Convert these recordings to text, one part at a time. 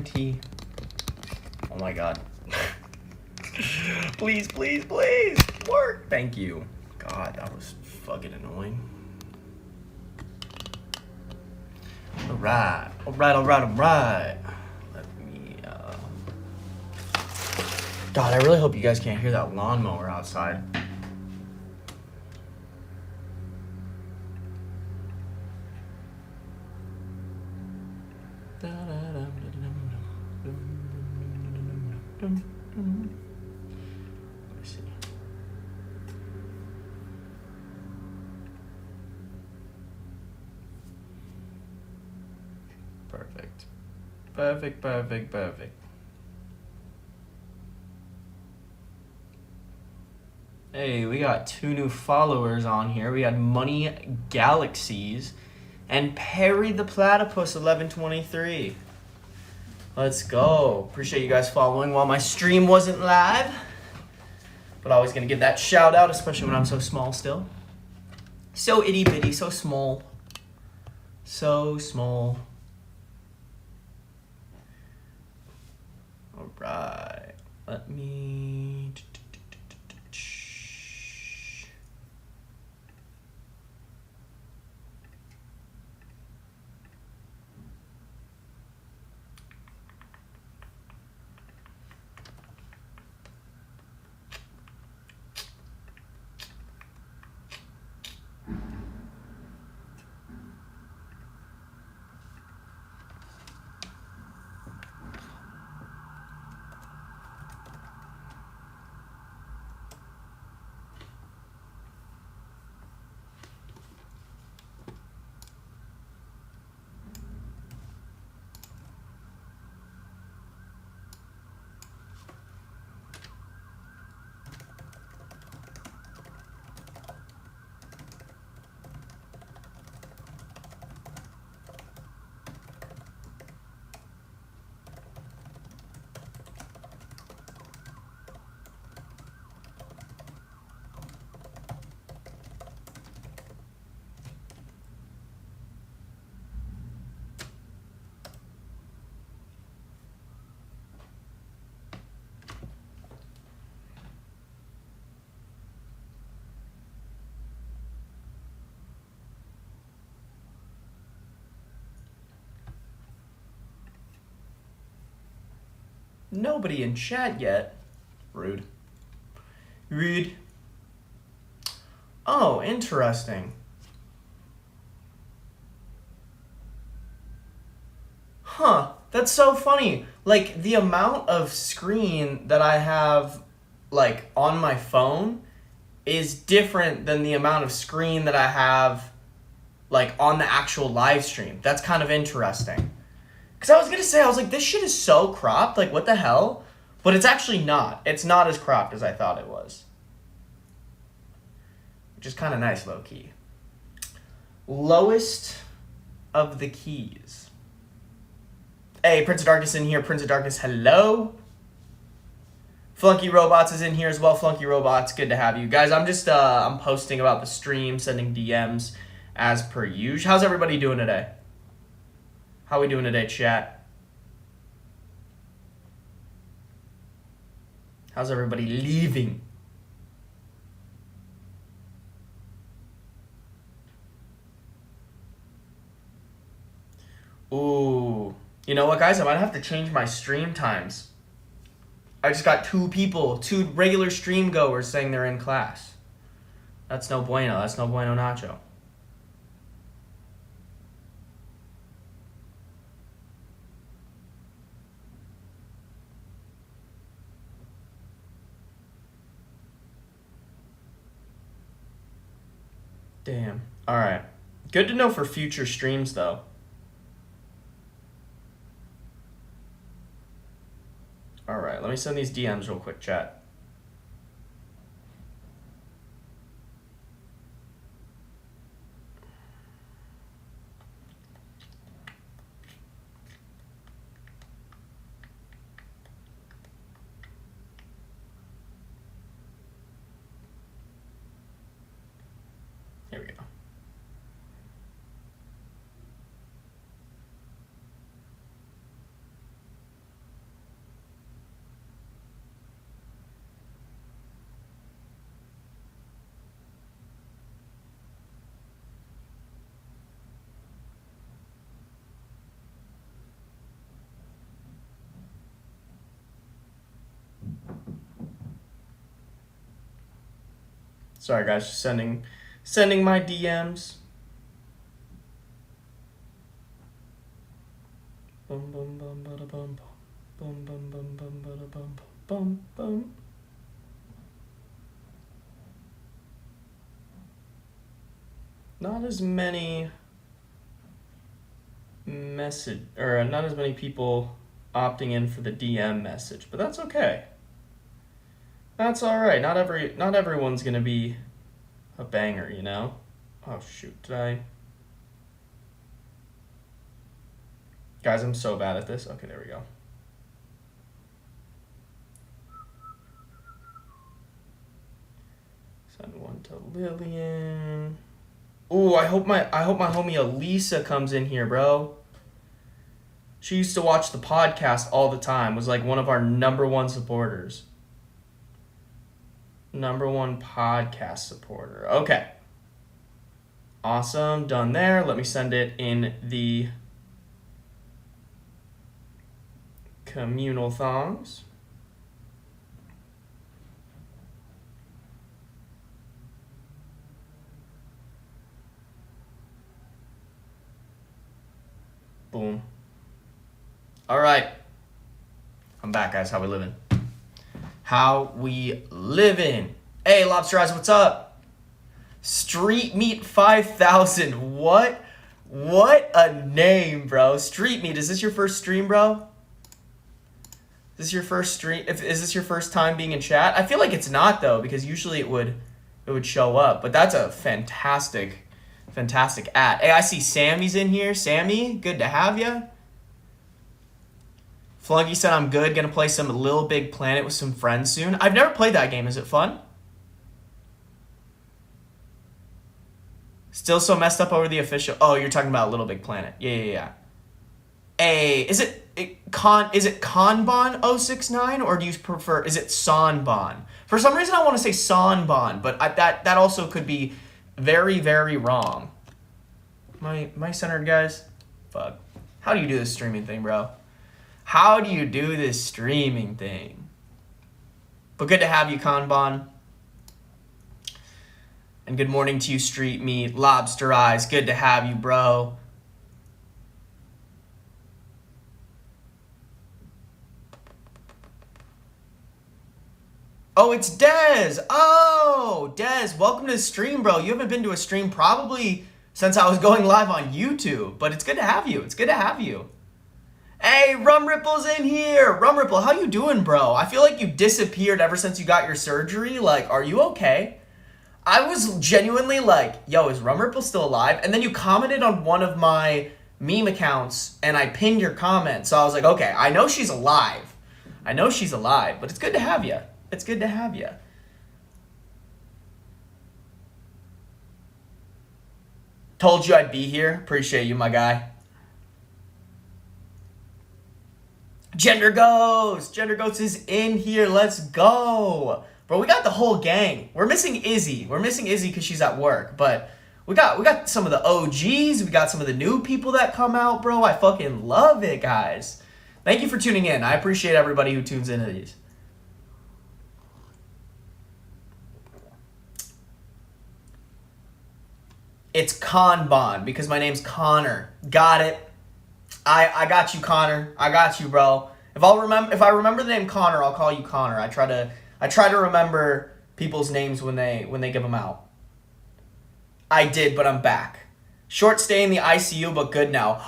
guarantee. Oh my god. Please, please, please. Work. Thank you. God, that was fucking annoying. Alright. Alright. Let me, God, I really hope you guys can't hear that lawnmower outside. Let me see. Perfect. Hey, we got 2 new followers on here. We had Money Galaxies and Perry the Platypus 1123. Let's go. Appreciate you guys following while my stream wasn't live. But always gonna give that shout out, especially when I'm so small still. So itty bitty, so small. So small. Alright. Let me... Nobody in chat yet. Rude. Oh, interesting. Huh. That's so funny. Like, the amount of screen that I have, like, on my phone is different than the amount of screen that I have, like, on the actual live stream. That's kind of interesting. Because I was going to say, I was like, this shit is so cropped. Like, what the hell? But it's actually not. It's not as cropped as I thought it was. Which is kind of nice, low-key. Lowest of the keys. Hey, Prince of Darkness in here. Prince of Darkness, hello. Flunky Robots is in here as well. Flunky Robots, good to have you. Guys, I'm just, I'm posting about the stream, sending DMs as per usual. How's everybody doing today? How we doing today, chat? How's everybody leaving? Ooh. You know what, guys? I might have to change my stream times. I just got 2 regular stream goers saying they're in class. That's no bueno. That's no bueno, Nacho. Damn. Alright. Good to know for future streams, though. Alright, let me send these DMs real quick, chat. Here we go. Sorry guys, just sending my DMs. Bum bum bum bada bum bum bum bum bum bada bum bum bum. Not as many not as many people opting in for the DM message, but that's okay. That's all right. Not everyone's gonna be a banger, you know. Oh shoot, Guys, I'm so bad at this. Okay, there we go. Send one to Lillian. Ooh, I hope my homie Elisa comes in here, bro. She used to watch the podcast all the time. Was like one of our number one supporters. Number one podcast supporter. Okay. Awesome. Done there. Let me send it in the communal thongs. Boom. All right. I'm back, guys. How we living? How we living? Hey, Lobster Eyes, what's up? Street Meat 5000. What a name, bro. Street Meat. Is this your first stream, bro? Is this your first stream? Is this your first time being in chat? I feel like it's not though, because usually it would show up. But that's a fantastic at. Hey, I see Sammy's in here. Sammy, good to have you. Flunky said I'm good. Gonna play some Little Big Planet with some friends soon. I've never played that game. Is it fun? Still so messed up over the official. Oh, you're talking about Little Big Planet. Yeah. Hey, is it Kanban 069 or do you prefer? Is it Sanban? For some reason, I want to say Sanban, but that also could be very, very wrong. Am I centered, guys? Fuck. How do you do this streaming thing, bro? How do you do this streaming thing? But good to have you, Kanban. And good morning to you, Street Meat. Lobster Eyes, good to have you, bro. Oh, it's Dez. Oh, Dez, welcome to the stream, bro. You haven't been to a stream probably since I was going live on YouTube, but it's good to have you. It's good to have you. Hey, Rum Ripple's in here. Rum Ripple, how you doing, bro? I feel like you disappeared ever since you got your surgery. Like, are you okay? I was genuinely like, yo, is Rum Ripple still alive? And then you commented on one of my meme accounts, and I pinned your comment. So I was like, okay, I know she's alive. But it's good to have you. It's good to have you. Told you I'd be here. Appreciate you, my guy. Gender Ghost is in here. Let's go. Bro, we got the whole gang. We're missing Izzy. Because she's at work. But we got some of the OGs. We got some of the new people that come out, bro. I fucking love it, guys. Thank you for tuning in. I appreciate everybody who tunes into these. It's Kanban because my name's Connor. Got it. I got you, Connor. I got you, bro. If I remember the name Connor, I'll call you Connor. I try to remember people's names when they give them out. I did, but I'm back. Short stay in the ICU, but good now.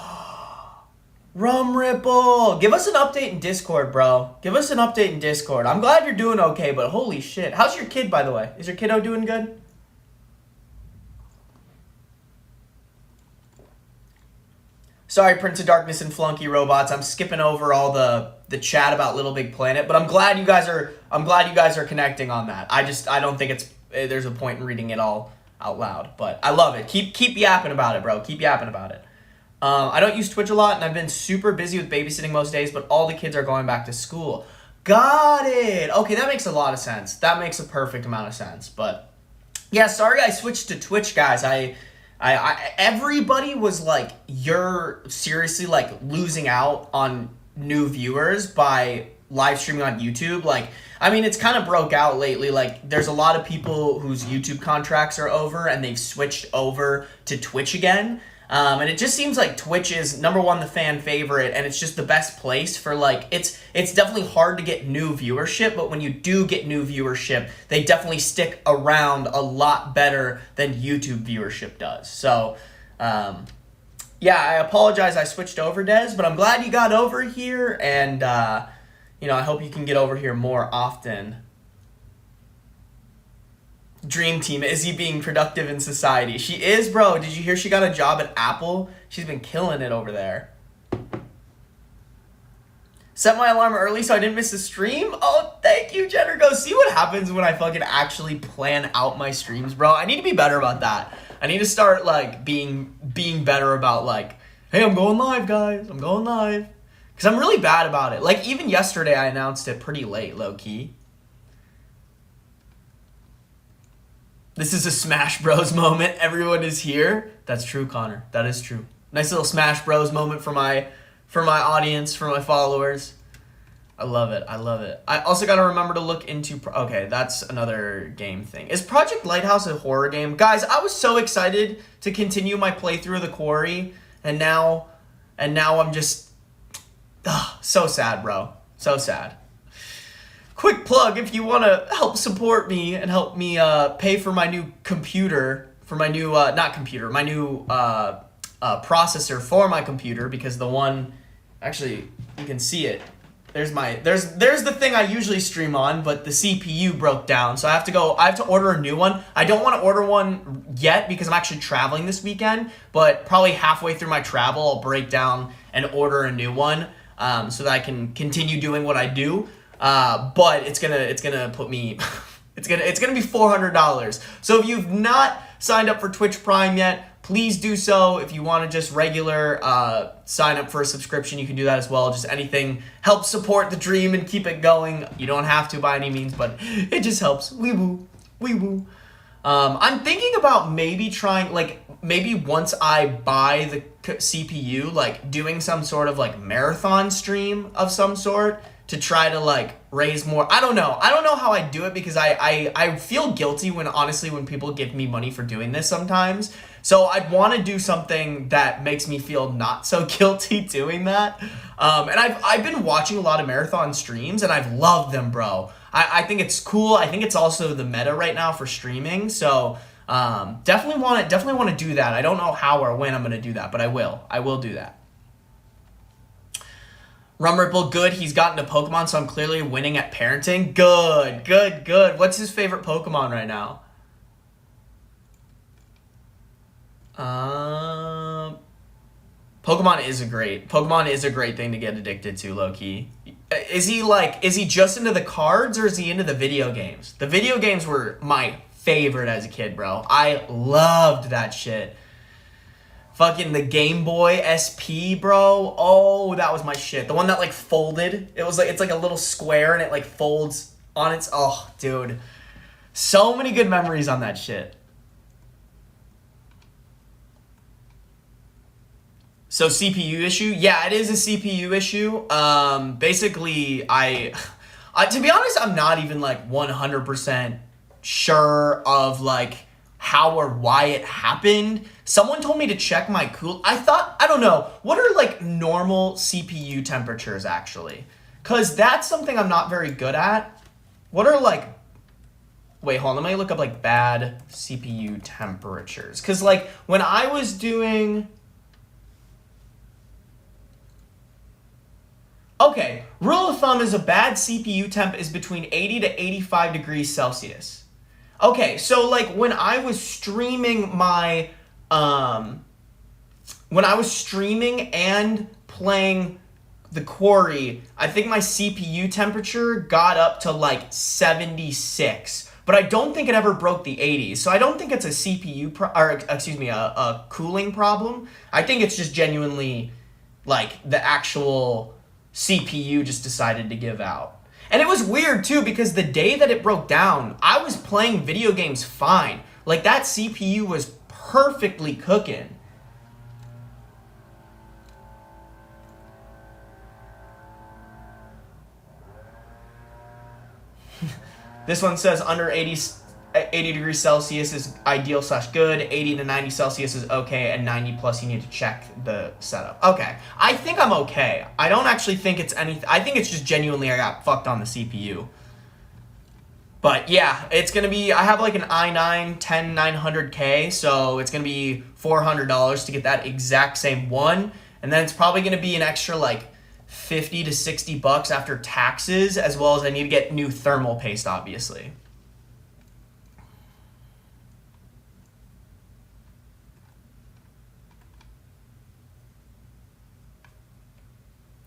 Rum Ripple, give us an update in Discord, bro. I'm glad you're doing okay, but holy shit. How's your kid, by the way? Is your kiddo doing good? Sorry, Prince of Darkness and Flunky Robots. I'm skipping over all the chat about Little Big Planet, but I'm glad you guys are connecting on that. I don't think there's a point in reading it all out loud, but I love it. Keep yapping about it, bro. Keep yapping about it. I don't use Twitch a lot, and I've been super busy with babysitting most days, but all the kids are going back to school. Got it. Okay, that makes a lot of sense. That makes a perfect amount of sense. But yeah, sorry I switched to Twitch, guys. I everybody was like, you're seriously like losing out on new viewers by live streaming on YouTube. Like, I mean, it's kind of broke out lately. Like, there's a lot of people whose YouTube contracts are over and they've switched over to Twitch again. And it just seems like Twitch is, number one, the fan favorite, and it's just the best place for, like, it's definitely hard to get new viewership, but when you do get new viewership, they definitely stick around a lot better than YouTube viewership does. So, yeah, I apologize I switched over, Des, but I'm glad you got over here, and, you know, I hope you can get over here more often. Dream Team, is he being productive in society? She is, bro. Did you hear she got a job at Apple? She's been killing it over there. Set my alarm early so I didn't miss the stream? Oh, thank you, Jenner. Go see what happens when I fucking actually plan out my streams, bro. I need to be better about that. I need to start, like, being better about, like, hey, I'm going live, guys. I'm going live. Because I'm really bad about it. Like, even yesterday I announced it pretty late, low-key. This is a Smash Bros moment. Everyone is here. That's true, Connor. That is true. Nice little Smash Bros moment for my audience, for my followers. I love it. I love it. I also got to remember to look into... Okay, that's another game thing. Is Project Lighthouse a horror game? Guys, I was so excited to continue my playthrough of The Quarry, and now I'm just... so sad, bro. So sad. Quick plug, if you want to help support me and help me pay for my new computer, for my new, my new processor for my computer, because the one, actually, you can see it. There's the thing I usually stream on, but the CPU broke down, so I have to order a new one. I don't want to order one yet because I'm actually traveling this weekend, but probably halfway through my travel, I'll break down and order a new one, so that I can continue doing what I do. But it's gonna put me, it's gonna be $400. So if you've not signed up for Twitch Prime yet, please do so. If you want to just regular sign up for a subscription, you can do that as well. Just anything helps support the dream and keep it going. You don't have to by any means, but it just helps. Wee woo, wee woo. I'm thinking about maybe trying, like, maybe once I buy the CPU, like, doing some sort of, like, marathon stream of some sort to try to, like, raise more. I don't know how I do it, because I feel guilty when people give me money for doing this sometimes. So I'd want to do something that makes me feel not so guilty doing that. And I've been watching a lot of marathon streams, and I've loved them, bro. I think it's cool. I think it's also the meta right now for streaming. So definitely want to do that. I don't know how or when I'm going to do that, but I will do that. Rum Ripple, good. He's gotten to Pokemon, so I'm clearly winning at parenting. Good. What's his favorite Pokemon right now? Pokemon is a great thing to get addicted to, low-key. Is he just into the cards, or is he into the video games? The video games were my favorite as a kid, bro. I loved that shit. Fucking the Game Boy SP, bro. Oh, that was my shit. The one that, like, folded. It's like a little square, and it, like, folds on its... Oh, dude. So many good memories on that shit. So, CPU issue? Yeah, it is a CPU issue. Basically, to be honest, I'm not even, like, 100% sure of, like, how or why it happened. Someone told me to check my I don't know, what are, like, normal CPU temperatures, actually? Because that's something I'm not very good at. What are, like, wait, hold on, let me look up, like, bad CPU temperatures. Because, like, when I was doing... Okay, rule of thumb is a bad CPU temp is between 80 to 85 degrees Celsius. Okay, so, like, when I was streaming and playing The Quarry, I think my CPU temperature got up to, like, 76. But I don't think it ever broke the 80s. So I don't think it's a a cooling problem. I think it's just genuinely, like, the actual CPU just decided to give out. And it was weird, too, because the day that it broke down, I was playing video games fine. Like, that CPU was perfectly cooking. This one says under 80 degrees Celsius is ideal / good, 80 to 90 Celsius is okay, and 90 plus you need to check the setup. Okay, I think I'm okay. I don't actually think it's anything. I think it's just genuinely I got fucked on the CPU. But yeah, it's going to be, I have like an i9 10900K, so it's going to be $400 to get that exact same one. And then it's probably going to be an extra like 50 to 60 bucks after taxes, as well as I need to get new thermal paste, obviously.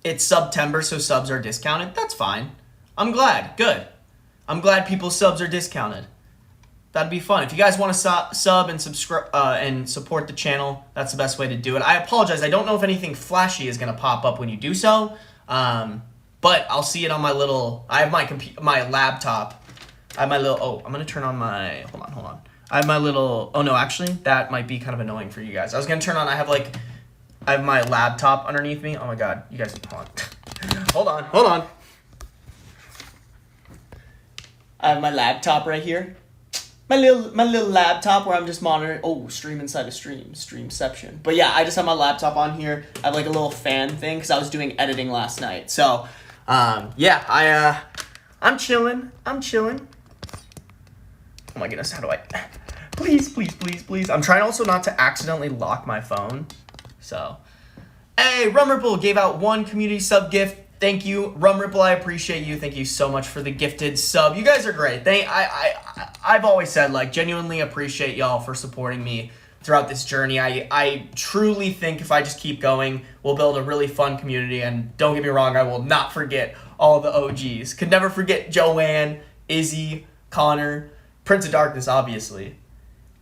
It's September, so subs are discounted. That's fine. I'm glad. Good. I'm glad people's subs are discounted. That'd be fun. If you guys want to sub and subscribe and support the channel, that's the best way to do it. I apologize. I don't know if anything flashy is going to pop up when you do so, but I'll see it on my little. I have my laptop. I have my little. Oh, I'm going to turn on my. Hold on. I have my little. Oh no, actually, that might be kind of annoying for you guys. I was going to turn on. I have my laptop underneath me. Oh my god, you guys. Hold on. I have my laptop right here. My little laptop where I'm just monitoring. Oh, stream inside a stream. Streamception. But yeah, I just have my laptop on here. I have like a little fan thing because I was doing editing last night. So, yeah, I'm chilling. Oh my goodness, how do I? Please. I'm trying also not to accidentally lock my phone. So, hey, Rum Ripple gave out 1 community sub gift. Thank you, Rum Ripple. I appreciate you. Thank you so much for the gifted sub. You guys are great. I've always said, like, genuinely appreciate y'all for supporting me throughout this journey. I truly think if I just keep going, we'll build a really fun community. And don't get me wrong, I will not forget all the OGs. Could never forget Joanne, Izzy, Connor, Prince of Darkness, obviously.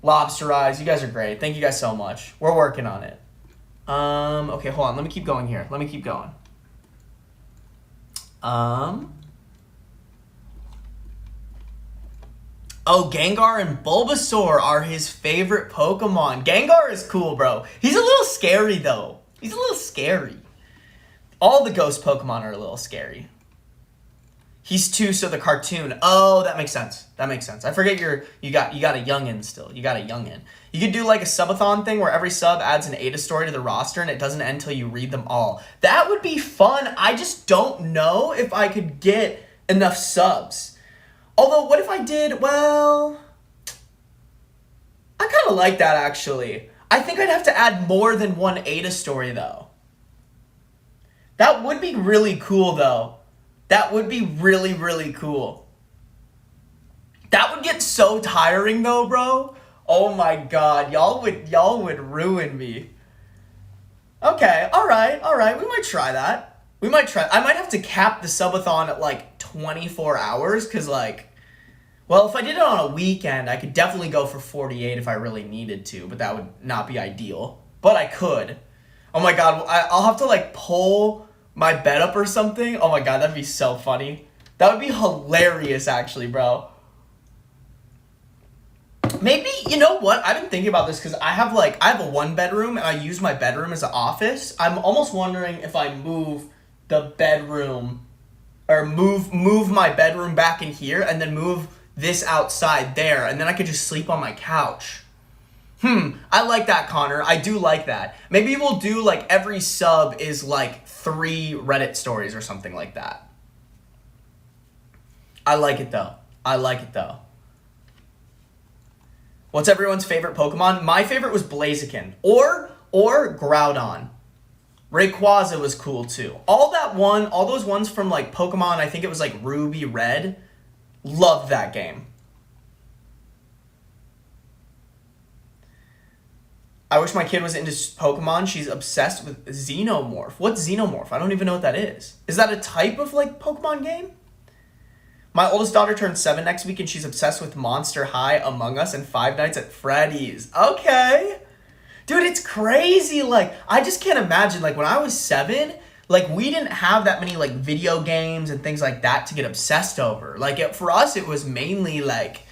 Lobster Eyes. You guys are great. Thank you guys so much. We're working on it. Okay, hold on. Let me keep going here. Oh, Gengar and Bulbasaur are his favorite Pokemon. Gengar is cool, bro. He's a little scary, though. All the ghost Pokemon are a little scary. He's 2, so the cartoon. Oh, that makes sense. I forget you got a youngin still. You could do like a subathon thing where every sub adds an Ada story to the roster and it doesn't end until you read them all. That would be fun. I just don't know if I could get enough subs. Although, what if I did? Well, I kind of like that, actually. I think I'd have to add more than one Ada story, though. That would be really cool, though. That would be really, really cool. That would get so tiring, though, bro. Oh my god, y'all would ruin me. Okay, all right. We might try that. I might have to cap the subathon at like 24 hours because like, well, if I did it on a weekend, I could definitely go for 48 if I really needed to, but that would not be ideal. But I could. Oh my god, I'll have to like pull my bed up or something. Oh my god, that'd be so funny. That would be hilarious, actually, bro. Maybe, you know what? I've been thinking about this because I have a 1-bedroom and I use my bedroom as an office. I'm almost wondering if I move the bedroom or move my bedroom back in here and then move this outside there and then I could just sleep on my couch. I like that, Connor. I do like that. Maybe we'll do like every sub is like 3 Reddit stories or something like that. I like it though. What's everyone's favorite Pokemon? My favorite was Blaziken or Groudon. Rayquaza was cool too. All those ones from like Pokemon, I think it was like Ruby Red. Loved that game. I wish my kid was into Pokemon. She's obsessed with Xenomorph. What's Xenomorph? I don't even know what that is. Is that a type of like Pokemon game? My oldest daughter turns 7 next week and she's obsessed with Monster High, Among Us, and Five Nights at Freddy's. Okay. Dude, it's crazy. Like, I just can't imagine. Like, when I was 7, like, we didn't have that many, like, video games and things like that to get obsessed over. Like, for us, it was mainly, like,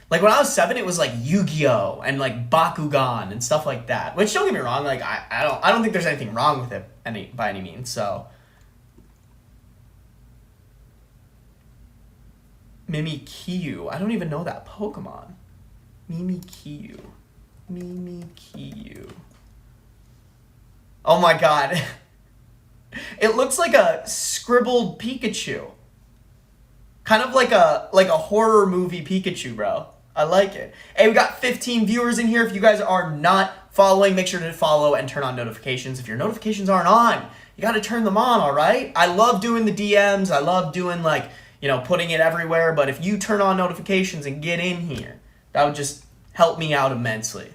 when I was 7, it was, like, Yu-Gi-Oh! And, like, Bakugan and stuff like that. Which, don't get me wrong, like, I don't think there's anything wrong with it by any means, so. Mimikyu. I don't even know that Pokemon. Mimikyu. Oh my god. It looks like a scribbled Pikachu. Kind of like a horror movie Pikachu, bro. I like it. Hey, we got 15 viewers in here. If you guys are not following, make sure to follow and turn on notifications. If your notifications aren't on, you got to turn them on, all right? I love doing the DMs. I love doing, like, you know, putting it everywhere. But if you turn on notifications and get in here, that would just help me out immensely.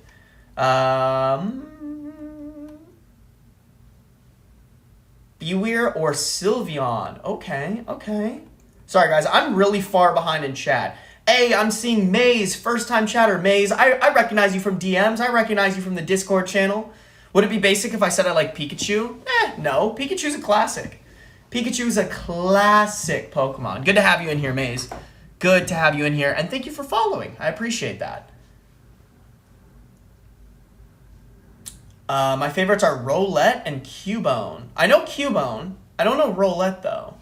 Beware or Sylveon. Okay. Sorry, guys. I'm really far behind in chat. Hey, I'm seeing Maze. First-time chatter. Maze, I recognize you from DMs. I recognize you from the Discord channel. Would it be basic if I said I like Pikachu? No. Pikachu's a classic. Pikachu's a classic Pokemon. Good to have you in here, Maze. Good to have you in here. And thank you for following. I appreciate that. My favorites are Rowlet and Cubone. I know Cubone. I don't know Rowlet, though.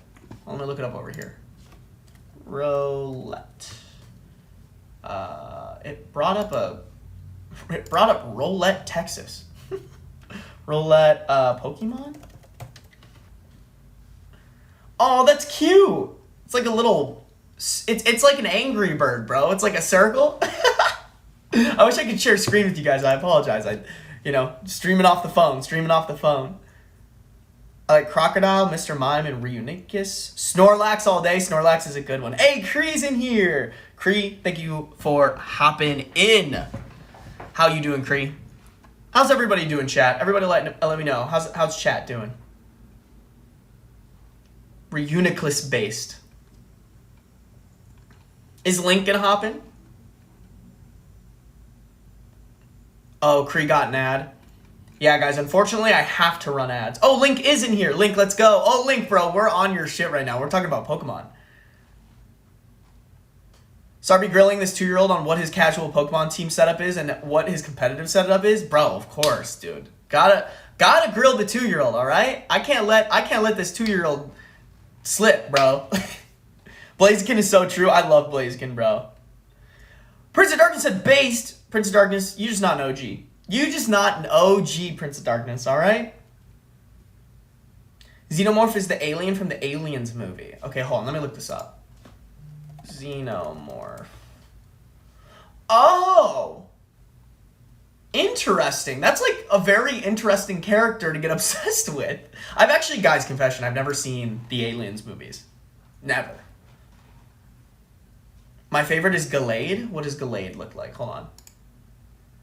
Let me look it up over here. Rowlet. It brought up Rowlet, Texas. Rowlet, Pokemon? Oh, that's cute. It's like a little, it's like an Angry Bird, bro. It's like a circle. I wish I could share a screen with you guys. I apologize. Streaming off the phone. I like Crocodile, Mr. Mime, and Reunicus. Snorlax all day. Snorlax is a good one. Hey, Kree's in here. Kree, thank you for hopping in. How you doing, Kree? How's everybody doing, chat? Everybody let me know. How's chat doing? Reuniclus based. Is Link gonna hop in? Oh, Kree got an ad. Yeah, guys, unfortunately, I have to run ads. Oh, Link is in here. Link, let's go. Oh, Link, bro, we're on your shit right now. We're talking about Pokemon. So I'll be grilling this 2-year-old on what his casual Pokemon team setup is and what his competitive setup is. Bro, of course, dude. Gotta grill the 2-year-old, all right? I can't let this 2-year-old slip, bro. Blaziken is so true. I love Blaziken, bro. Prince of Darkness said based. Prince of Darkness, you just not an OG. You just not an OG Prince of Darkness, all right? Xenomorph is the alien from the Aliens movie. Okay, hold on. Let me look this up. Xenomorph. Oh! Interesting. That's like a very interesting character to get obsessed with. I've actually, guys, confession, I've never seen the Aliens movies. Never. My favorite is Gallade. What does Gallade look like? Hold on.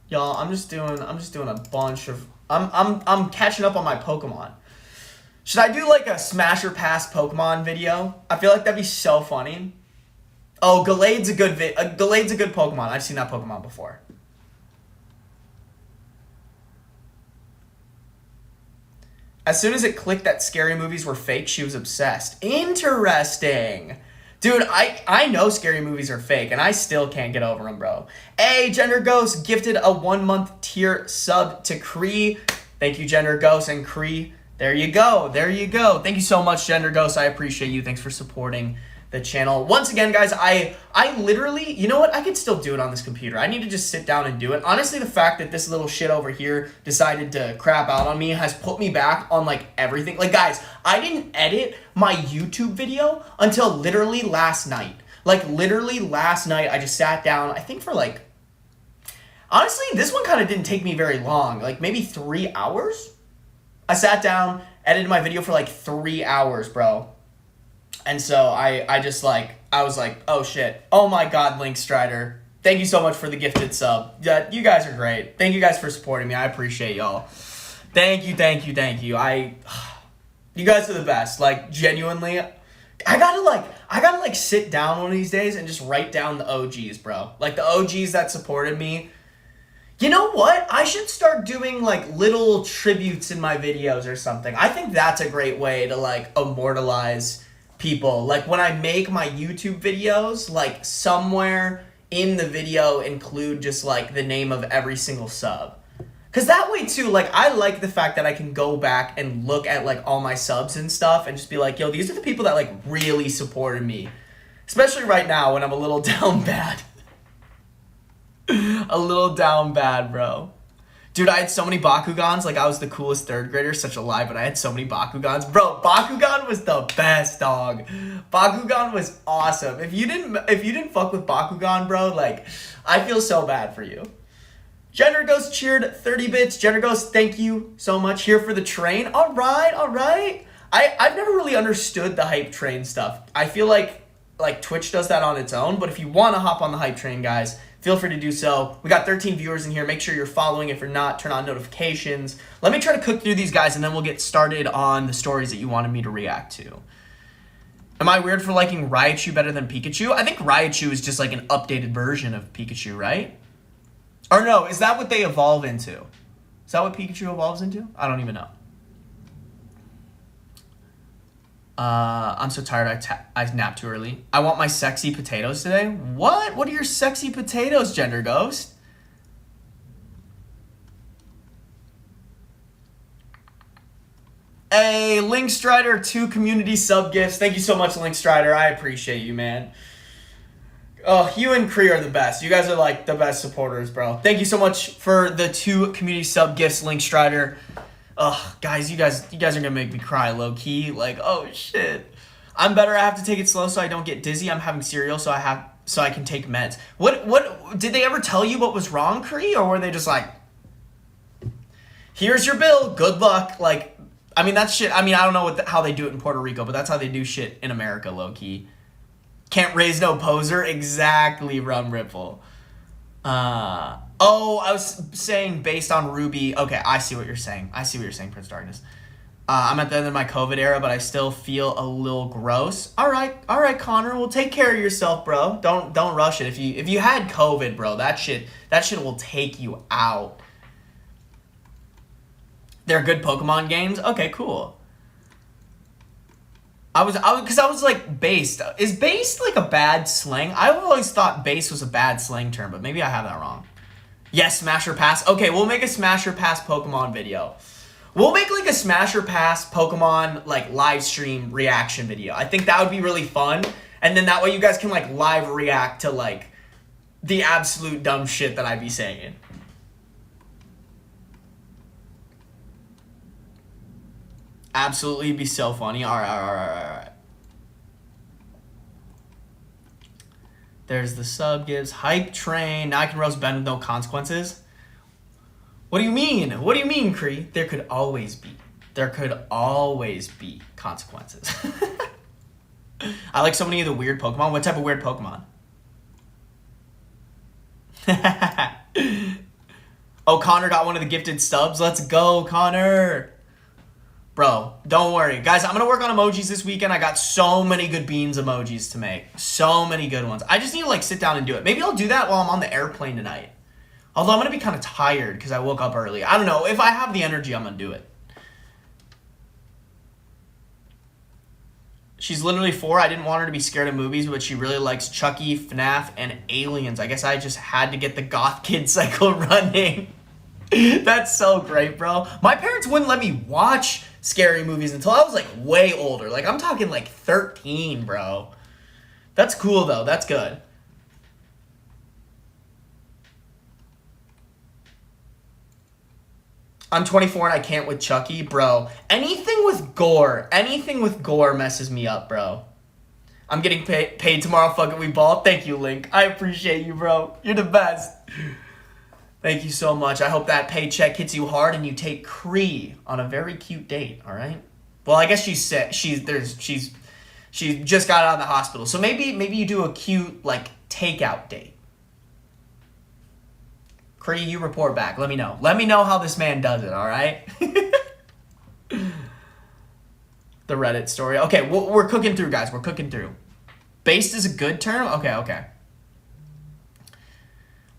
Y'all, I'm just doing a bunch of I'm catching up on my Pokemon. Should I do like a smash or pass Pokemon video? I feel like that'd be so funny. Oh, Gallade's a good Gallade's a good Pokemon. I've seen that Pokemon before. As soon as it clicked that scary movies were fake, she was obsessed. Interesting. Dude, I know scary movies are fake, and I still can't get over them, bro. Hey, Gender Ghost gifted a 1-month tier sub to Kree. Thank you, Gender Ghost and Kree. There you go. Thank you so much, Gender Ghost. I appreciate you. Thanks for supporting the channel. Once again, guys, I literally, you know what? I could still do it on this computer. I need to just sit down and do it. Honestly, the fact that this little shit over here decided to crap out on me has put me back on, like, everything. Like, guys, I didn't edit my YouTube video until literally last night. Like, literally last night, I just sat down, I think for, like, honestly, this one kind of didn't take me very long. Like, maybe 3 hours? I sat down, edited my video for, like, 3 hours, bro. And so I was like, oh shit. Oh my God, Link Strider. Thank you so much for the gifted sub. Yeah, you guys are great. Thank you guys for supporting me. I appreciate y'all. Thank you. You guys are the best. Like, genuinely, I gotta sit down one of these days and just write down the OGs, bro. Like, the OGs that supported me. You know what? I should start doing, like, little tributes in my videos or something. I think that's a great way to, like, immortalize people. Like, when I make my YouTube videos, like, somewhere in the video include just, like, the name of every single sub. Because that way, too, like, I like the fact that I can go back and look at, like, all my subs and stuff and just be like, yo, these are the people that, like, really supported me Especially right now when I'm a little down bad. A little down bad, bro. Dude, I had so many Bakugans. Like, I was the coolest third grader. Such a lie, but I had so many Bakugans. Bro, Bakugan was the best, dog. Bakugan was awesome. If you didn't fuck with Bakugan, bro, like, I feel so bad for you. Gender Ghost cheered 30 bits. Gender Ghost, thank you so much. Here for the train. All right. I've never really understood the hype train stuff. I feel like Twitch does that on its own, but if you want to hop on the hype train, guys, feel free to do so. We got 13 viewers in here. Make sure you're following. If you're not, turn on notifications. Let me try to cook through these guys, and then we'll get started on the stories that you wanted me to react to. Am I weird for liking Raichu better than Pikachu? I think Raichu is just like an updated version of Pikachu, right? Or no, is that what they evolve into? Is that what Pikachu evolves into? I don't even know. I'm so tired. I napped too early. I want my sexy potatoes today. What? What are your sexy potatoes, Gender Ghost? Hey, Link Strider, 2 community sub gifts. Thank you so much, Link Strider. I appreciate you, man. Oh, you and Kree are the best. You guys are like the best supporters, bro. Thank you so much for the 2 community sub gifts, Link Strider. Ugh, guys, you guys are gonna make me cry low key. Like, oh shit. I'm better. I have to take it slow so I don't get dizzy. I'm having cereal so I can take meds. What did they ever tell you what was wrong, Kree? Or were they just like, here's your bill, good luck? Like, I mean, that's shit. I mean, I don't know how they do it in Puerto Rico, but that's how they do shit in America, low key. Can't raise no poser. Exactly, Rum Ripple. Oh, I was saying based on Ruby. Okay, I see what you're saying. Prince Darkness. I'm at the end of my COVID era, but I still feel a little gross. All right, Connor. Well, take care of yourself, bro. Don't rush it. If you had COVID, bro, that shit will take you out. They're good Pokemon games. Okay, cool. I was like based. Is based like a bad slang? I always thought base was a bad slang term, but maybe I have that wrong. Yes, Smash or Pass. Okay, we'll make a Smash or Pass Pokemon video. We'll make like a Smash or Pass Pokemon like live stream reaction video. I think that would be really fun. And then that way you guys can like live react to like the absolute dumb shit that I be saying. Absolutely be so funny. All right. There's the sub gives. Hype train. Now I can roast Ben with no consequences. What do you mean? What do you mean, Kree? There could always be consequences. I like so many of the weird Pokemon. What type of weird Pokemon? Oh, Connor got one of the gifted subs. Let's go, Connor. Bro, don't worry. Guys, I'm going to work on emojis this weekend. I got so many good beans emojis to make. So many good ones. I just need to like sit down and do it. Maybe I'll do that while I'm on the airplane tonight. Although I'm going to be kind of tired because I woke up early. I don't know. If I have the energy, I'm going to do it. She's literally 4. I didn't want her to be scared of movies, but she really likes Chucky, FNAF, and Aliens. I guess I just had to get the goth kid cycle running. That's so great, bro. My parents wouldn't let me watch scary movies until I was like way older. Like I'm talking like 13, bro. That's cool though. That's good. I'm 24 and I can't with Chucky, bro. Anything with gore messes me up, bro. I'm getting paid tomorrow. Fuck it, we ball. Thank you, Link. I appreciate you, bro. You're the best. Thank you so much. I hope that paycheck hits you hard and you take Kree on a very cute date, all right? Well, I guess she's sick. She just got out of the hospital. So maybe you do a cute like takeout date. Kree, you report back. Let me know. Let me know how this man does it, all right? The Reddit story. Okay, we're cooking through, guys. We're cooking through. Based is a good term? Okay.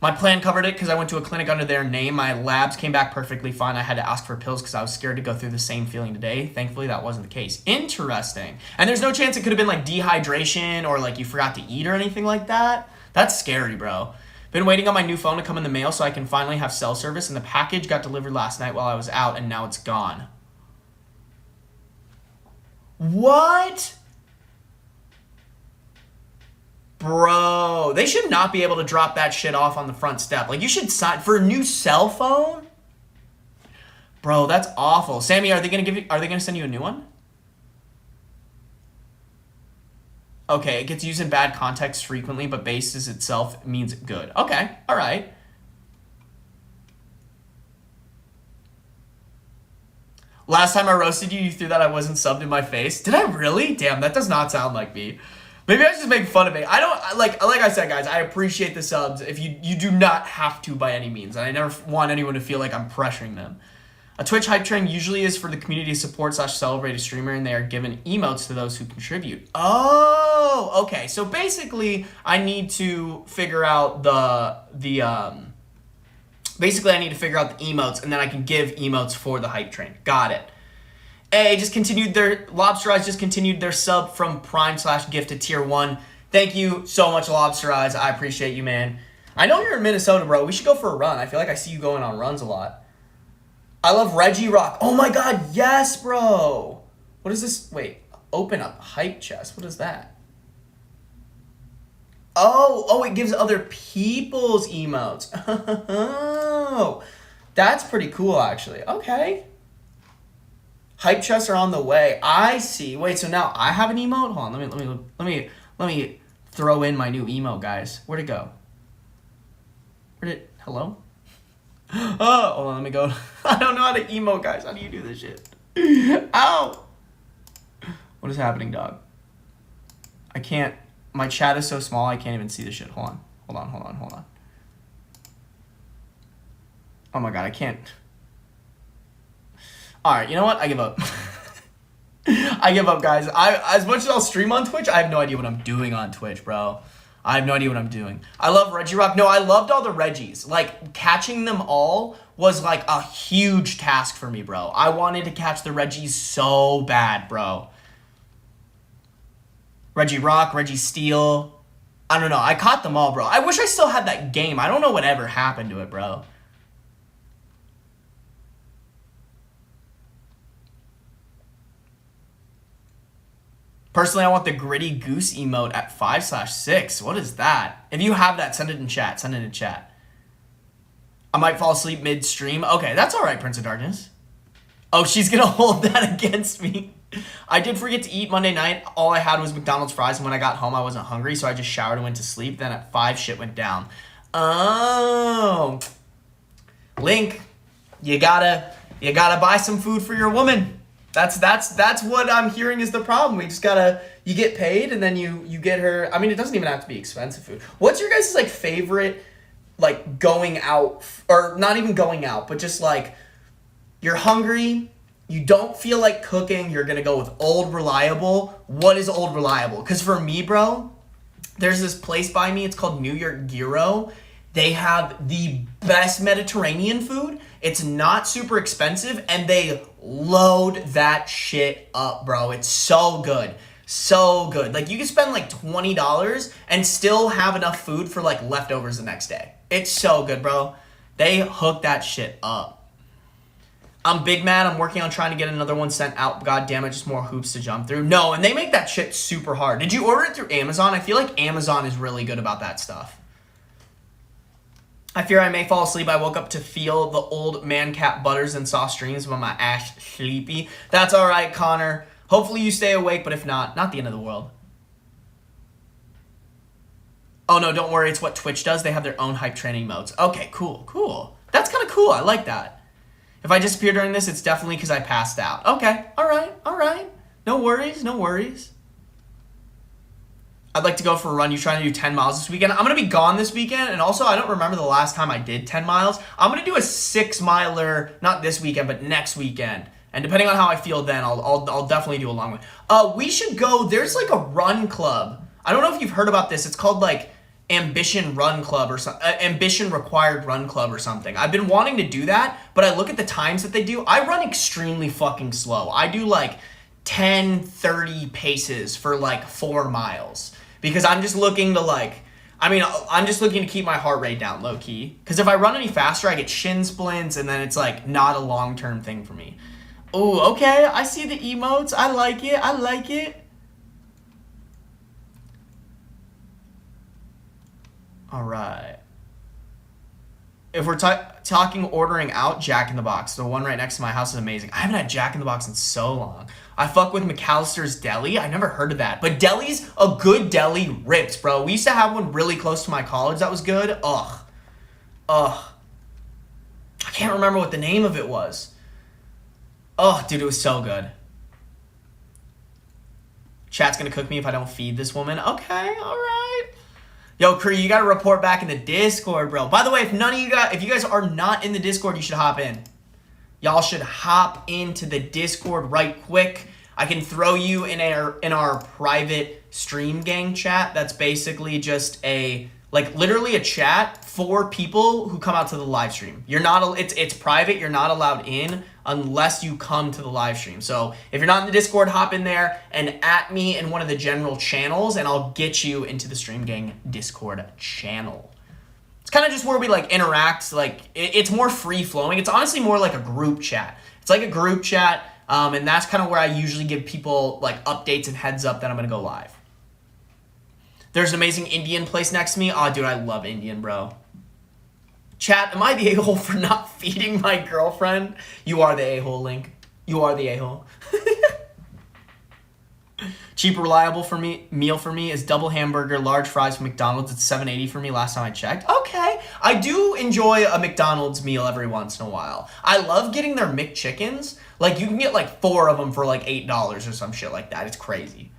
My plan covered it because I went to a clinic under their name. My labs came back perfectly fine. I had to ask for pills because I was scared to go through the same feeling today. Thankfully, that wasn't the case. Interesting. And there's no chance it could have been like dehydration or like you forgot to eat or anything like that. That's scary, bro. Been waiting on my new phone to come in the mail so I can finally have cell service, and the package got delivered last night while I was out, and now it's gone. What? Bro, they should not be able to drop that shit off on the front step. Like, you should sign for a new cell phone? Bro, that's awful. Sammy, are they gonna send you a new one? Okay, it gets used in bad context frequently, but basis itself means good. Okay, all right. Last time I roasted you, you threw that I wasn't subbed in my face. Did I really? Damn, that does not sound like me. Maybe I should just make fun of it. I don't, like I said, guys, I appreciate the subs. If you do not have to by any means. And I never want anyone to feel like I'm pressuring them. A Twitch hype train usually is for the community to support / celebrate a streamer, and they are given emotes to those who contribute. Oh, okay. So basically, I need to figure out basically I need to figure out the emotes, and then I can give emotes for the hype train. Got it. Lobster Eyes just continued their sub from Prime / gift to tier 1. Thank you so much, Lobster Eyes. I appreciate you, man. I know you're in Minnesota, bro. We should go for a run. I feel like I see you going on runs a lot. I love Reggie Rock. Oh my god, yes, bro. What is this? Wait, open up hype chest. What is that? Oh, it gives other people's emotes. Oh, that's pretty cool, actually. Okay. Hype chests are on the way. I see. Wait, so now I have an emote? Hold on. Let me throw in my new emote, guys. Where'd it go? Hello? Oh, hold on, let me go. I don't know how to emote, guys. How do you do this shit? Ow! What is happening, dog? I can't. My chat is so small, I can't even see the shit. Hold on. Oh my god, I can't. Alright, you know what? I give up. I give up, guys. As much as I'll stream on Twitch, I have no idea what I'm doing on Twitch, bro. I have no idea what I'm doing. I love Reggie Rock. No, I loved all the Reggies. Like, catching them all was like a huge task for me, bro. I wanted to catch the Reggies so bad, bro. Reggie Rock, Reggie Steele. I don't know. I caught them all, bro. I wish I still had that game. I don't know whatever happened to it, bro. Personally, I want the Gritty Goose emote at 5/6. What is that? If you have that, send it in chat. I might fall asleep mid-stream. Okay, that's all right, Prince of Darkness. Oh, she's going to hold that against me. I did forget to eat Monday night. All I had was McDonald's fries, and when I got home, I wasn't hungry, so I just showered and went to sleep. Then at 5, shit went down. Oh. Link, you gotta buy some food for your woman. That's what I'm hearing is the problem. We just you get paid and then you get her. I mean, it doesn't even have to be expensive food. What's your guys' like favorite, like going out, or not even going out, but just like you're hungry, you don't feel like cooking, you're gonna go with Old Reliable. What is Old Reliable? Because for me, bro, there's this place by me. It's called New York Gyro. They have the best Mediterranean food. It's not super expensive, and they load that shit up, bro. It's so good. So good. Like, you can spend like $20 and still have enough food for like leftovers the next day. It's so good, bro. They hook that shit up. I'm big mad. I'm working on trying to get another one sent out. God damn it, just more hoops to jump through. No, and they make that shit super hard. Did you order it through Amazon? I feel like Amazon is really good about that stuff. I fear I may fall asleep. I woke up to feel the old man cat butters and saw streams when my ass sleepy. That's all right, Connor. Hopefully you stay awake, but if not the end of the world. Oh no, don't worry. It's what Twitch does. They have their own hype training modes. Okay, cool. That's kind of cool. I like that. If I disappear during this, it's definitely because I passed out. Okay, all right. No worries. I'd like to go for a run. You trying to do 10 miles this weekend? I'm going to be gone this weekend, and also I don't remember the last time I did 10 miles. I'm going to do a 6-miler, not this weekend, but next weekend. And depending on how I feel then, I'll definitely do a long one. We should go. There's like a run club. I don't know if you've heard about this. It's called like Ambition Run Club or something. Ambition Required Run Club or something. I've been wanting to do that, but I look at the times that they do. I run extremely fucking slow. I do like 10, 30 paces for like 4 miles. Because I'm just looking to I'm just looking to keep my heart rate down low key. Because if I run any faster, I get shin splints, and then it's like not a long-term thing for me. Oh, okay. I see the emotes. I like it. All right. If we're talking ordering out, Jack in the Box. The one right next to my house is amazing. I haven't had Jack in the Box in so long. I fuck with McAllister's Deli. I never heard of that. But Deli's, a good deli rips, bro. We used to have one really close to my college that was good. Ugh. I can't remember what the name of it was. Oh, dude, it was so good. Chat's gonna cook me if I don't feed this woman. Okay, all right. Yo, Cree, you gotta report back in the Discord, bro. By the way, if you guys are not in the Discord, you should hop in. Y'all should hop into the Discord right quick. I can throw you in our private stream gang chat. That's basically just literally a chat for people who come out to the live stream. It's private. You're not allowed in unless you come to the live stream. So if you're not in the Discord, hop in there and at me in one of the general channels, and I'll get you into the Stream Gang Discord channel. It's kind of just where we interact. It's more free flowing. It's honestly more like a group chat. It's like a group chat, and that's kind of where I usually give people updates and heads up that I'm gonna go live. There's an amazing Indian place next to me. Oh, dude, I love Indian, bro. Chat, am I the a-hole for not feeding my girlfriend? You are the a-hole, Link. You are the a-hole. Cheap, reliable meal for me is double hamburger, large fries from McDonald's. It's $7.80 for me last time I checked. Okay. I do enjoy a McDonald's meal every once in a while. I love getting their McChickens. You can get 4 of them for $8 or some shit like that. It's crazy.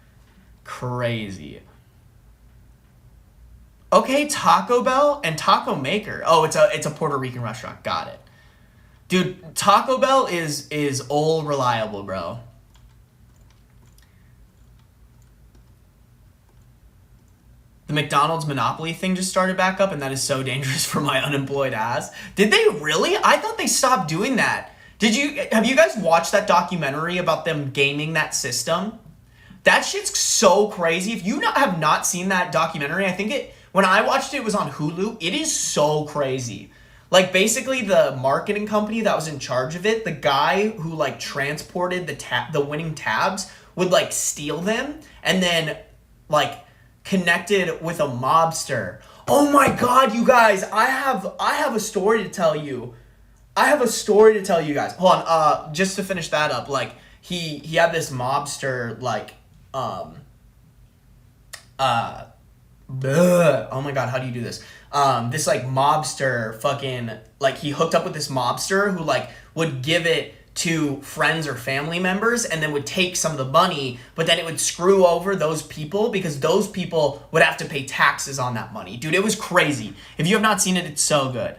Crazy. Okay, Taco Bell and Taco Maker. Oh, it's a Puerto Rican restaurant. Got it. Dude, Taco Bell is all reliable, bro. The McDonald's Monopoly thing just started back up, and that is so dangerous for my unemployed ass. Did they really? I thought they stopped doing that. Have you guys watched that documentary about them gaming that system? That shit's so crazy. If you have not seen that documentary, when I watched it was on Hulu. It is so crazy. Basically the marketing company that was in charge of it, the guy who transported the winning tabs would steal them and then connected with a mobster. Oh my god, you guys, I have a story to tell you. I have a story to tell you guys. Hold on, just to finish that up, he had this mobster oh my god, how do you do this? This mobster fucking he hooked up with this mobster who would give it to friends or family members and then would take some of the money, but then it would screw over those people because those people would have to pay taxes on that money. Dude, it was crazy. If you have not seen it, it's so good.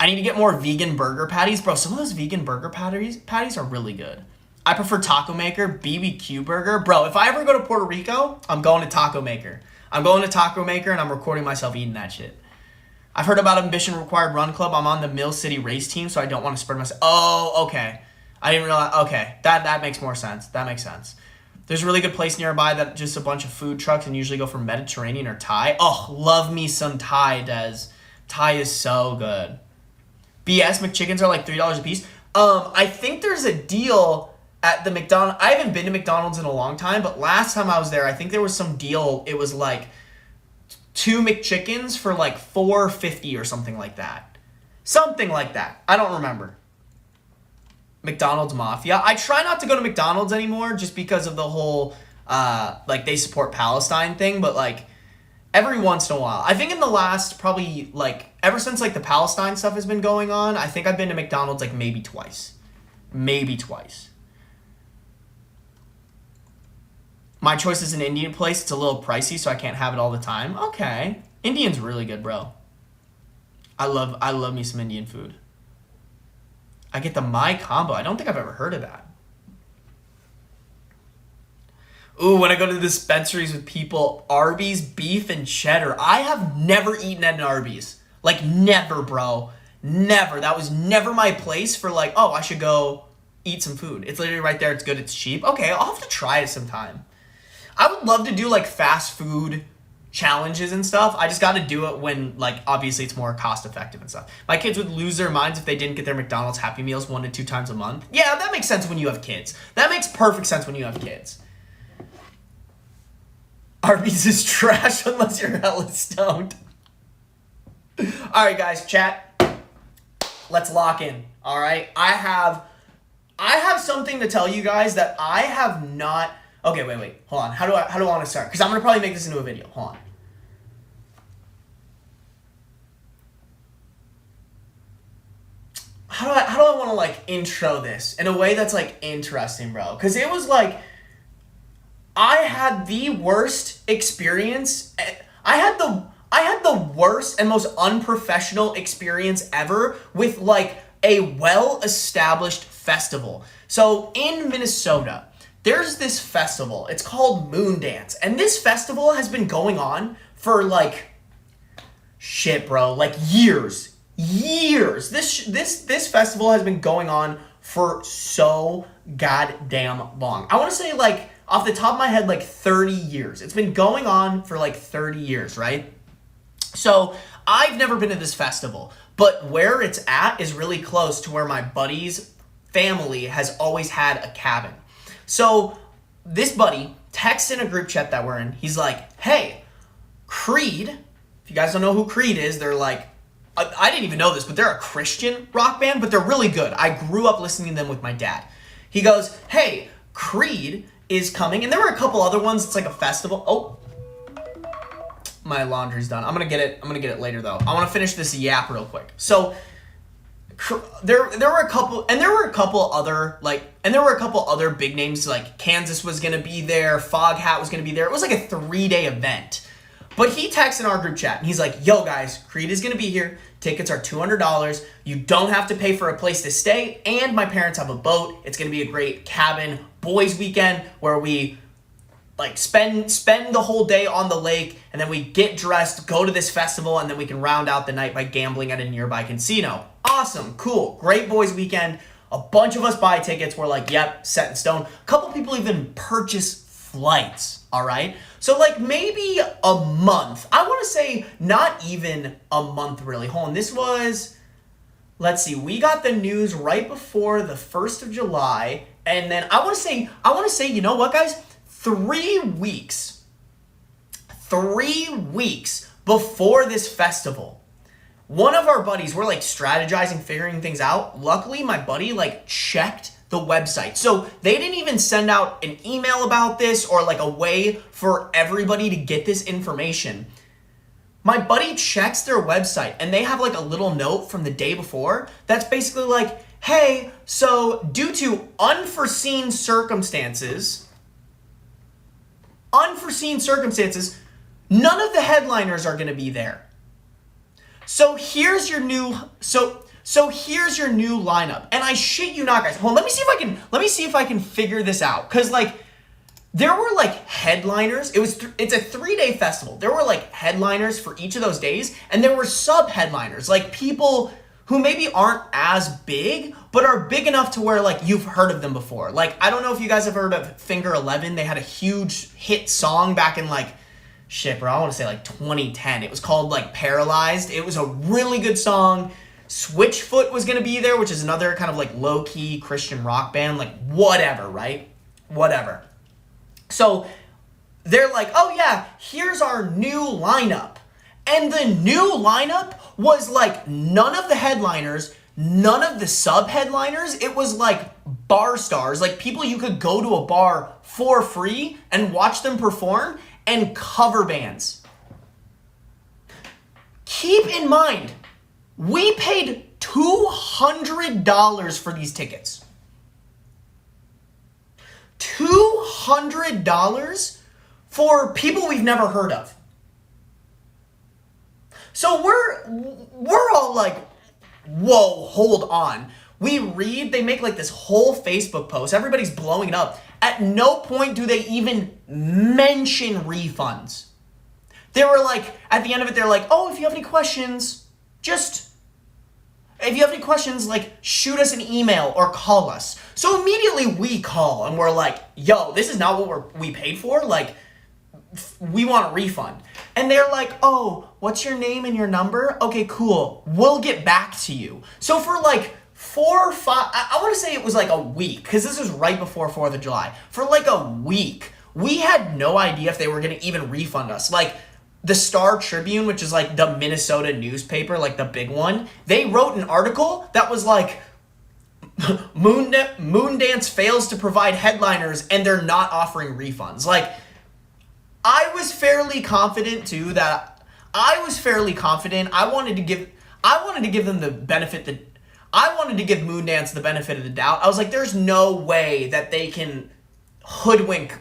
I need to get more vegan burger patties. Bro, some of those vegan burger patties are really good. I prefer Taco Maker, BBQ burger. Bro, if I ever go to Puerto Rico, I'm going to Taco Maker. I'm going to Taco Maker and I'm recording myself eating that shit. I've heard about Ambition Required Run Club. I'm on the Mill City race team, so I don't want to spread myself. Oh, okay. I didn't realize. Okay, that makes more sense. That makes sense. There's a really good place nearby that just a bunch of food trucks and usually go for Mediterranean or Thai. Oh, love me some Thai, Des. Thai is so good. BS McChickens are $3 a piece. I think there's a deal at the McDonald's. I haven't been to McDonald's in a long time, but last time I was there, I think there was some deal. It was 2 McChickens for $4.50 or something like that. Something like that. I don't remember. McDonald's Mafia. I try not to go to McDonald's anymore just because of the whole they support Palestine thing, but every once in a while. I think in the last probably ever since the Palestine stuff has been going on, I think I've been to McDonald's maybe twice. Maybe twice. My choice is an Indian place. It's a little pricey, so I can't have it all the time. Okay. Indian's really good, bro. I love me some Indian food. I get the My Combo. I don't think I've ever heard of that. Ooh, when I go to the dispensaries with people, Arby's, beef, and cheddar. I have never eaten at an Arby's. Never, bro. Never. That was never my place for I should go eat some food. It's literally right there. It's good. It's cheap. Okay, I'll have to try it sometime. I would love to do fast food challenges and stuff. I just got to do it when obviously it's more cost effective and stuff. My kids would lose their minds if they didn't get their McDonald's Happy Meals 1 to 2 times a month. Yeah, that makes sense when you have kids. That makes perfect sense when you have kids. Arby's is trash unless you're hella stoned. All right, guys, chat. Let's lock in. All right, I have something to tell you guys that I have not. Okay, wait, hold on. How do I want to start? Because I'm gonna probably make this into a video. Hold on. How do I want to like intro this in a way that's like interesting, bro? Because it was like I had the worst experience. I had the worst and most unprofessional experience ever with like a well-established festival. So in Minnesota, there's this festival. It's called Moon Dance, and this festival has been going on for like shit, bro, like years. This festival has been going on for so goddamn long. I want to say like off the top of my head like 30 years. It's been going on for like 30 years, right? So I've never been to this festival, but where it's at is really close to where my buddy's family has always had a cabin. So this buddy texts in a group chat that we're in. He's like, hey, Creed, if you guys don't know who Creed is, they're like, I didn't even know this, but they're a Christian rock band, but they're really good. I grew up listening to them with my dad. He goes, hey, Creed is coming. And there were a couple other ones. It's like a festival. Oh, my laundry's done. I'm gonna get it later though. I want to finish this yap real quick. So there were a couple other big names, like Kansas was gonna be there, Foghat was gonna be there. It was like a 3-day event. But he texts in our group chat, and he's like, yo, guys, Creed is going to be here. Tickets are $200. You don't have to pay for a place to stay, and my parents have a boat. It's going to be a great cabin boys weekend where we like spend the whole day on the lake, and then we get dressed, go to this festival, and then we can round out the night by gambling at a nearby casino. Awesome, cool, great boys weekend. A bunch of us buy tickets. We're like, yep, set in stone. A couple people even purchase flights, all right? So like maybe a month. I want to say not even a month really. Hold on, this was, let's see, we got the news right before the 1st of July. And then I want to say, you know what, guys? 3 weeks before this festival, one of our buddies, we're like strategizing, figuring things out. Luckily, my buddy like checked the website. So they didn't even send out an email about this or like a way for everybody to get this information. My buddy checks their website and they have like a little note from the day before that's basically like, hey, so due to unforeseen circumstances, none of the headliners are going to be there. So here's your new lineup. And I shit you not, guys. Well, let me see if I can figure this out. Cause like there were like headliners. It's a 3-day festival. There were like headliners for each of those days, and there were sub headliners, like people who maybe aren't as big, but are big enough to where like you've heard of them before. Like, I don't know if you guys have heard of Finger 11. They had a huge hit song back in like, shit, bro, I want to say like 2010. It was called like Paralyzed. It was a really good song. Switchfoot was going to be there, which is another kind of like low-key Christian rock band. Like, whatever, right? Whatever. So they're like, oh yeah, here's our new lineup. And the new lineup was like none of the headliners, none of the sub-headliners. It was like bar stars, like people you could go to a bar for free and watch them perform, and cover bands. Keep in mind, we paid $200 for these tickets. $200 for people we've never heard of. So we're all like, whoa, hold on. We read, they make like this whole Facebook post. Everybody's blowing it up. At no point do they even mention refunds. They were like, at the end of it, they're like, oh, if you have any questions, like shoot us an email or call us. So immediately we call and we're like, yo, this is not what we paid for. Like, we want a refund. And they're like, oh, what's your name and your number? Okay, cool. We'll get back to you. So for like 4 or 5, I want to say it was like a week, because this was right before 4th of July. For like a week, we had no idea if they were going to even refund us. Like, the Star Tribune, which is like the Minnesota newspaper, like the big one, they wrote an article that was like, Moondance fails to provide headliners and they're not offering refunds. Like, I was fairly confident too that I wanted to give them the benefit that I wanted to give Moondance the benefit of the doubt. I was like, there's no way that they can hoodwink,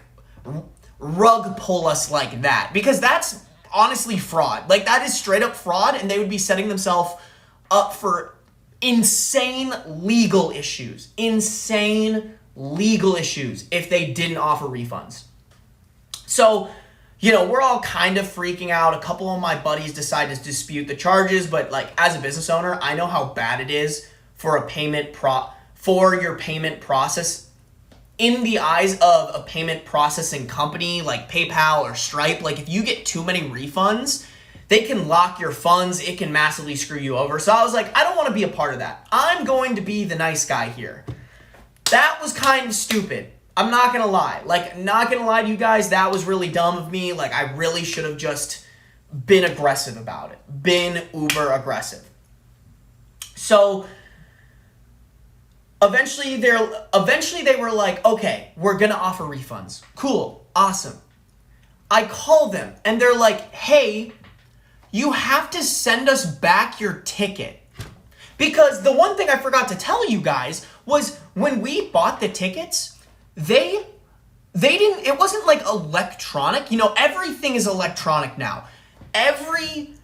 rug pull us like that, because that's honestly fraud. Like, that is straight up fraud, and they would be setting themselves up for insane legal issues if they didn't offer refunds. So, we're all kind of freaking out. A couple of my buddies decided to dispute the charges, but like, as a business owner, I know how bad it is for your payment process in the eyes of a payment processing company like PayPal or Stripe. Like, if you get too many refunds, they can lock your funds. It can massively screw you over. So I was like, I don't want to be a part of that. I'm going to be the nice guy here. That was kind of stupid. I'm not going to lie. Like, not going to lie to you guys, that was really dumb of me. Like, I really should have just been aggressive about it. Been uber aggressive. So eventually they were like, okay, we're going to offer refunds. Cool. Awesome. I call them and they're like, hey, you have to send us back your ticket. Because the one thing I forgot to tell you guys was when we bought the tickets, they didn't, it wasn't like electronic. Everything is electronic now. Everything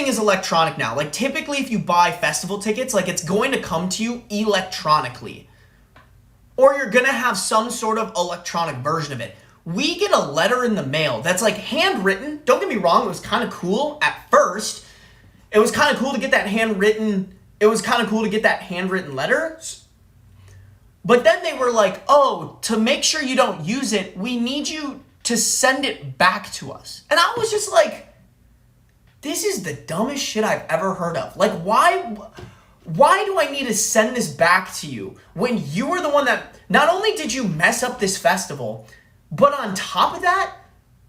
is electronic now. Like, typically if you buy festival tickets, like, it's going to come to you electronically. Or you're going to have some sort of electronic version of it. We get a letter in the mail that's like handwritten. Don't get me wrong, it was kind of cool at first. It was kind of cool to get that handwritten letter. But then they were like, oh, to make sure you don't use it, we need you to send it back to us. And I was just like, this is the dumbest shit I've ever heard of. Like, why do I need to send this back to you when you were the one that, not only did you mess up this festival, but on top of that,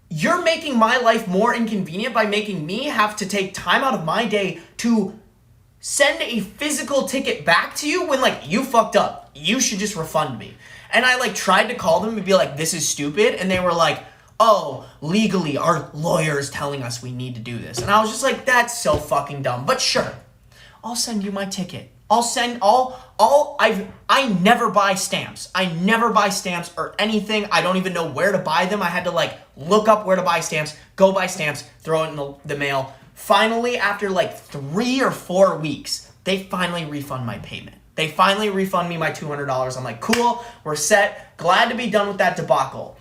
you're making my life more inconvenient by making me have to take time out of my day to send a physical ticket back to you when, like, you fucked up. You should just refund me. And I, like, tried to call them and be like, this is stupid. And they were like, oh, legally, our lawyer is telling us we need to do this. And I was just like, that's so fucking dumb. But sure, I'll send you my ticket. I never buy stamps. I never buy stamps or anything. I don't even know where to buy them. I had to, like, look up where to buy stamps, go buy stamps, throw it in the mail. Finally, after like 3 or 4 weeks, they finally refund my payment. They finally refund me my $200. I'm like, cool, we're set. Glad to be done with that debacle.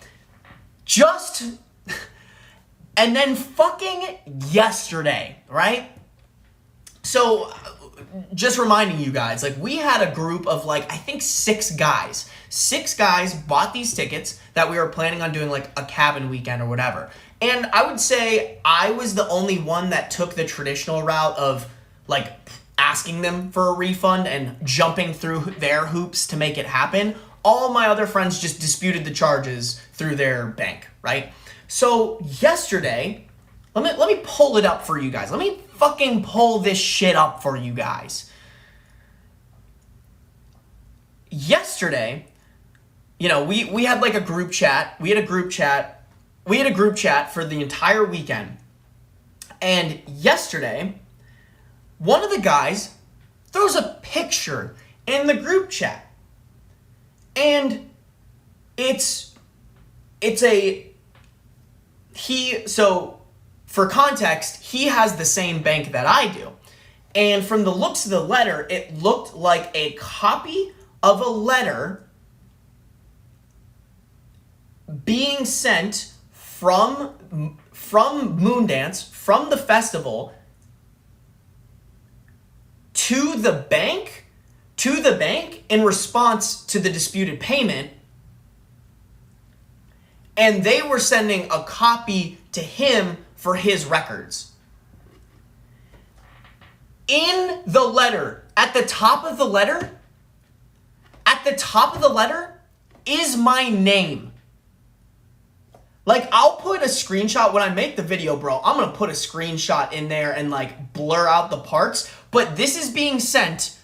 And then fucking yesterday, right? So, just reminding you guys, like, we had a group of, like, I think 6 guys. 6 guys bought these tickets that we were planning on doing, like, a cabin weekend or whatever. And I would say I was the only one that took the traditional route of, like, asking them for a refund and jumping through their hoops to make it happen. All my other friends just disputed the charges through their bank, right? So yesterday, let me pull it up for you guys. Let me fucking pull this shit up for you guys. Yesterday, we had like a group chat. We had a group chat for the entire weekend. And yesterday, one of the guys throws a picture in the group chat. And so for context, he has the same bank that I do. And from the looks of the letter, it looked like a copy of a letter being sent from Moondance, from the festival, to the bank in response to the disputed payment. And they were sending a copy to him for his records. In the letter, at the top of the letter, is my name. Like, I'll put a screenshot when I make the video, bro. I'm going to put a screenshot in there and, like, blur out the parts. But this is being sent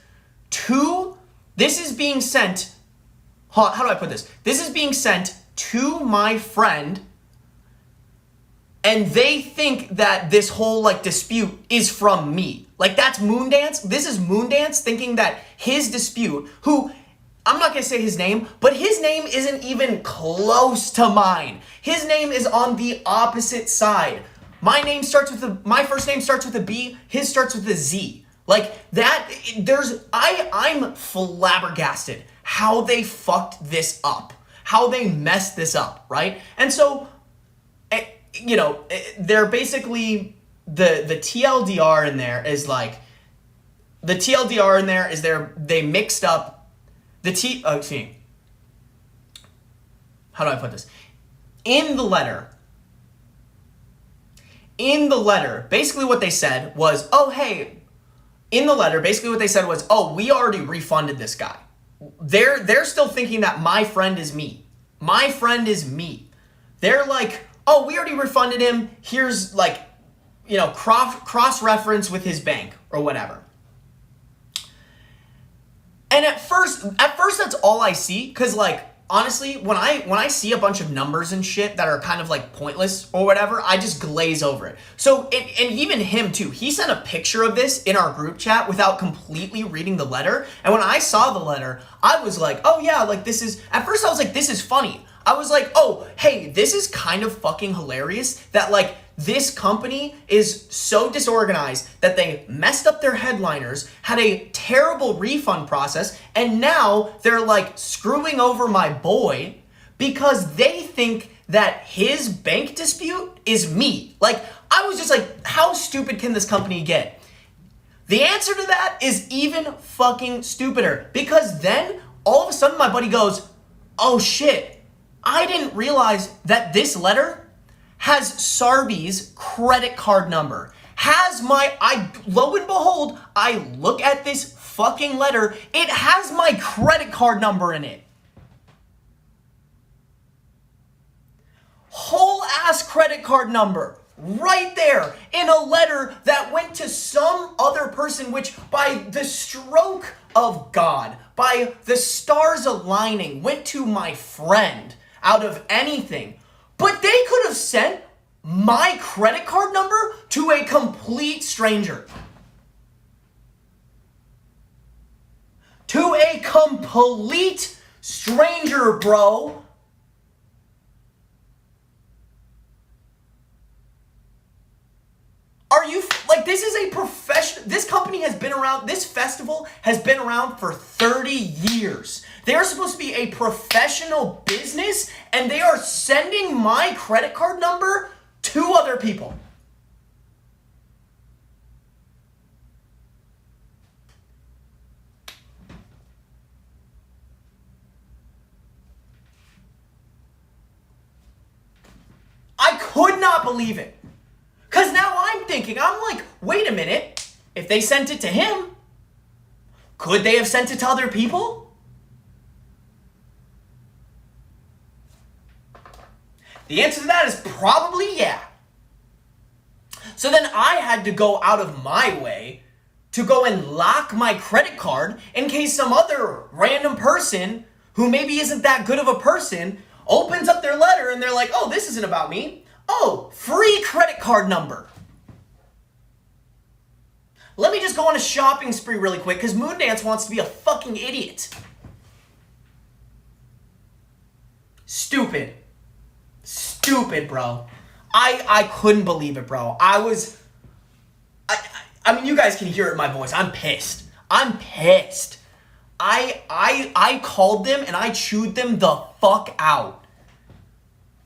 to, how do I put this? This is being sent to my friend, and they think that this whole, like, dispute is from me. Like, that's Moondance. This is Moondance thinking that his dispute, who... I'm not going to say his name, but his name isn't even close to mine. His name is on the opposite side. My first name starts with a B, his starts with a Z. Like that, I'm flabbergasted how they fucked this up, how they messed this up, right? And so, they're basically, the TLDR in there is like, they mixed up how do I put this? In the letter, basically what they said was, we already refunded this guy. They're still thinking that my friend is me. My friend is me. They're like, oh, we already refunded him. Here's like, cross-reference with his bank or whatever. And at first that's all I see, because like honestly, when I see a bunch of numbers and shit that are kind of like pointless or whatever, I just glaze over it. So and even him too, he sent a picture of this in our group chat without completely reading the letter. And when I saw the letter, I was like, oh yeah, like this is, at first I was like, this is funny. I was like, oh, hey, this is kind of fucking hilarious that like this company is so disorganized that they messed up their headliners, had a terrible refund process, and now they're like screwing over my boy because they think that his bank dispute is me. Like, I was just like, how stupid can this company get? The answer to that is even fucking stupider, because then all of a sudden my buddy goes, oh shit, I didn't realize that this letter has Sarby's credit card number. Lo and behold, I look at this fucking letter, it has my credit card number in it. Whole ass credit card number. Right there in a letter that went to some other person, which by the stroke of God, by the stars aligning, went to my friend out of anything. But they could have sent my credit card number to a complete stranger. To a complete stranger, bro. Are you, like, this is a profession, this company has been around, this festival has been around for 30 years. They are supposed to be a professional business, and they are sending my credit card number to other people. I could not believe it. Because now I'm thinking, I'm like, wait a minute. If they sent it to him, could they have sent it to other people? The answer to that is probably yeah. So then I had to go out of my way to go and lock my credit card in case some other random person who maybe isn't that good of a person opens up their letter and they're like, oh, this isn't about me. Oh, free credit card number. Let me just go on a shopping spree really quick because Moondance wants to be a fucking idiot. Stupid. Stupid, bro. I couldn't believe it, bro. I mean, you guys can hear it in my voice. I'm pissed. I'm pissed. I called them and I chewed them the fuck out.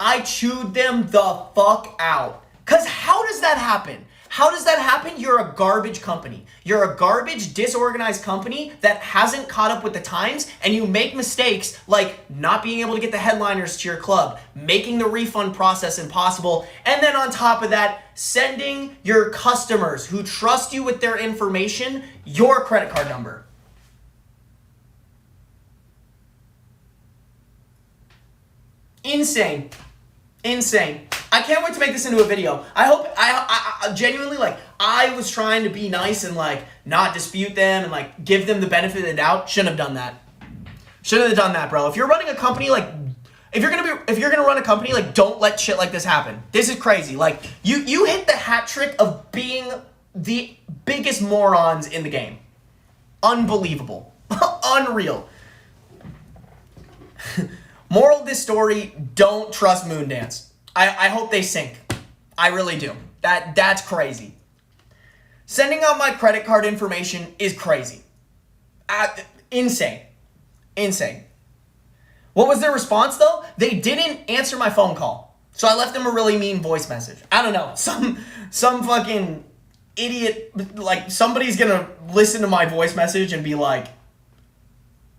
I chewed them the fuck out. Because how does that happen? How does that happen? You're a garbage company. You're a garbage, disorganized company that hasn't caught up with the times, and you make mistakes like not being able to get the headliners to your club, making the refund process impossible, and then on top of that, sending your customers who trust you with their information your credit card number. Insane. Insane. I can't wait to make this into a video. I hope, I genuinely, like, I was trying to be nice and, like, not dispute them and, like, give them the benefit of the doubt. Shouldn't have done that. Shouldn't have done that, bro. If you're running a company, like, if you're gonna run a company, like, don't let shit like this happen. This is crazy. Like, you hit the hat trick of being the biggest morons in the game. Unbelievable. Unreal. Moral of this story, don't trust Moondance. I hope they sink. I really do. That's crazy. Sending out my credit card information is crazy. Insane. Insane. What was their response, though? They didn't answer my phone call. So I left them a really mean voice message. I don't know. Some fucking idiot, like, somebody's gonna listen to my voice message and be like,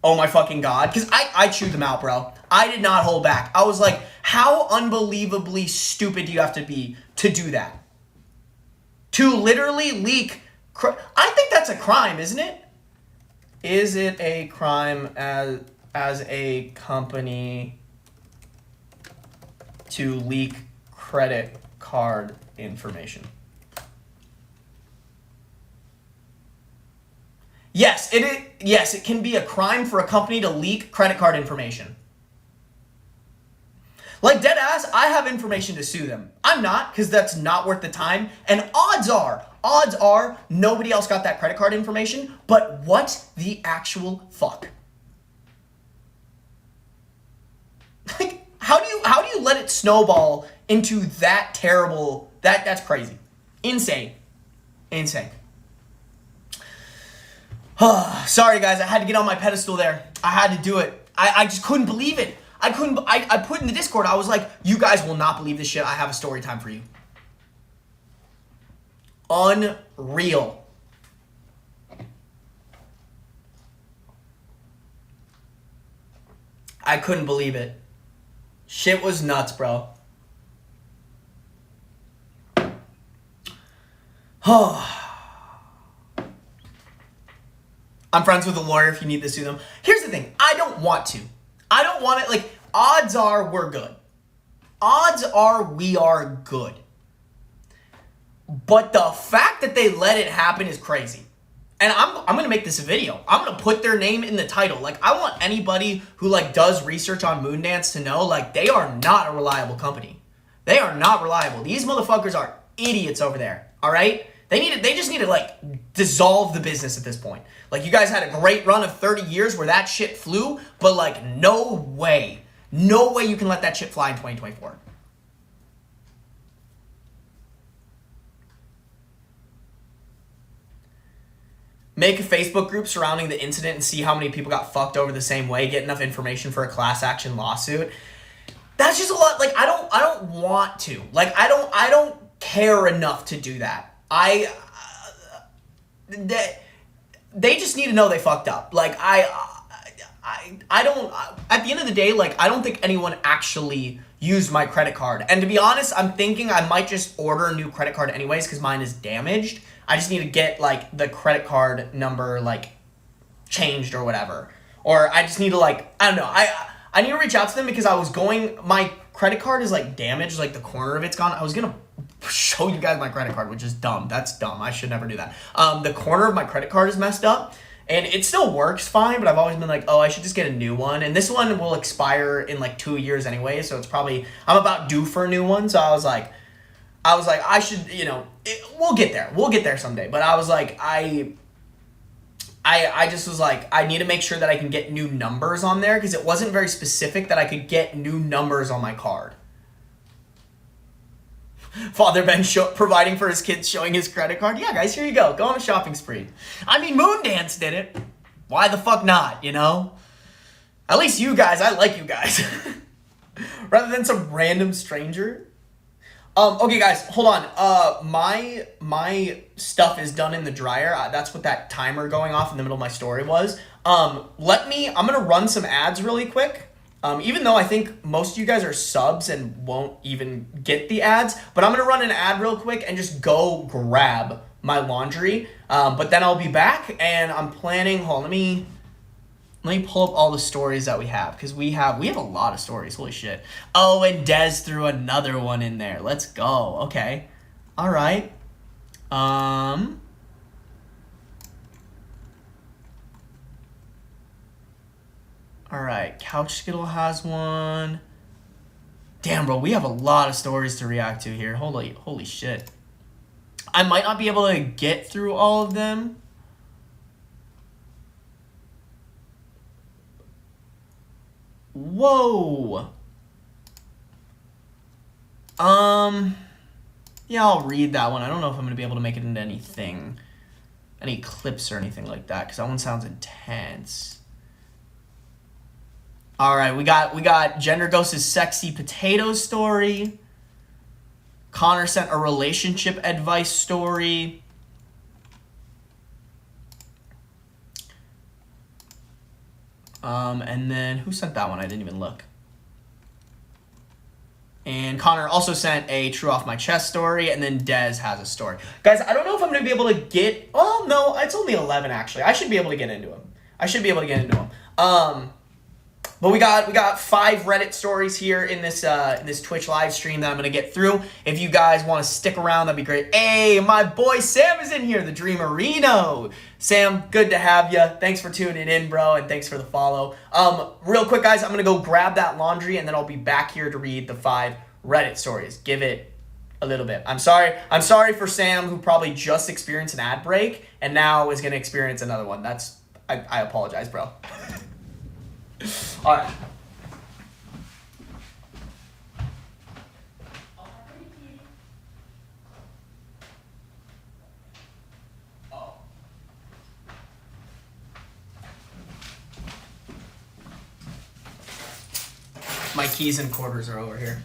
oh my fucking God. Because I chewed them out, bro. I did not hold back. I was like, how unbelievably stupid do you have to be to do that? To literally leak. I think that's a crime, isn't it? Is it a crime as a company to leak credit card information? Yes, yes, it can be a crime for a company to leak credit card information. Like, dead ass, I have information to sue them. I'm not, because that's not worth the time. And odds are, nobody else got that credit card information. But what the actual fuck? Like, how do you let it snowball into that terrible? That's crazy, insane. Sorry guys, I had to get on my pedestal there. I had to do it. I just couldn't believe it. I put in the Discord, I was like, you guys will not believe this shit. I have a story time for you. Unreal. I couldn't believe it. Shit was nuts, bro. I'm friends with a lawyer if you need to sue them. Here's the thing. I don't want to. I don't want it. Like, odds are we're good. Odds are we are good. But the fact that they let it happen is crazy. And I'm going to make this a video. I'm going to put their name in the title. Like, I want anybody who, like, does research on Moondance to know, like, they are not a reliable company. They are not reliable. These motherfuckers are idiots over there. All right? They just need to, like, dissolve the business at this point. Like, you guys had a great run of 30 years where that shit flew, but, like, no way you can let that shit fly in 2024. Make a Facebook group surrounding the incident and see how many people got fucked over the same way. Get enough information for a class action lawsuit. That's just a lot. Like, I don't want to. Like, I don't care enough to do that. They just need to know they fucked up. Like, I don't, at the end of the day, like, I don't think anyone actually used my credit card. And to be honest, I'm thinking I might just order a new credit card anyways because mine is damaged. I just need to get, like, the credit card number, like, changed or whatever. Or I just need to, like, I don't know. I need to reach out to them because my credit card is, like, damaged, like, the corner of it's gone. I was going to show you guys my credit card, which is dumb. That's dumb. I should never do that. The corner of my credit card is messed up. And it still works fine, but I've always been like, oh, I should just get a new one. And this one will expire in, like, 2 years anyway, so it's probably, I'm about due for a new one. So I was like, I should, you know, we'll get there. We'll get there someday. But I was like, I just was like, I need to make sure that I can get new numbers on there because it wasn't very specific that I could get new numbers on my card. Father Ben providing for his kids, showing his credit card. Yeah, guys, here you go. Go on a shopping spree. I mean, Moondance did it. Why the fuck not, you know? At least you guys, I like you guys. Rather than some random stranger. Okay, guys, hold on. My stuff is done in the dryer. That's what that timer going off in the middle of my story was. I'm going to run some ads really quick. Even though I think most of you guys are subs and won't even get the ads, but I'm going to run an ad real quick and just go grab my laundry. But then I'll be back and I'm planning, hold on, Let me pull up all the stories that we have, because we have a lot of stories. Holy shit. Oh, and Dez threw another one in there. Let's go. Okay. All right. All right. Couch Skittle has one. Damn, bro, we have a lot of stories to react to here. Holy shit. I might not be able to get through all of them. Whoa. Yeah, I'll read that one. I don't know if I'm going to be able to make it into anything, any clips or anything like that, because that one sounds intense. All right, we got Gender Ghost's sexy potato story. Connor sent a relationship advice story. And then who sent that one? I didn't even look. And Connor also sent a true off my chest story, and then Dez has a story. Guys, I don't know if I'm going to be able to get... Oh, no, it's only 11, actually. I should be able to get into them. But we got 5 Reddit stories here in this Twitch live stream that I'm going to get through. If you guys want to stick around, that'd be great. Hey, my boy Sam is in here, the Dreamerino. Sam, good to have you. Thanks for tuning in, bro, and thanks for the follow. Real quick, guys, I'm going to go grab that laundry, and then I'll be back here to read the 5 Reddit stories. Give it a little bit. I'm sorry for Sam, who probably just experienced an ad break, and now is going to experience another one. I apologize, bro. All right. Oh. My keys and quarters are over here.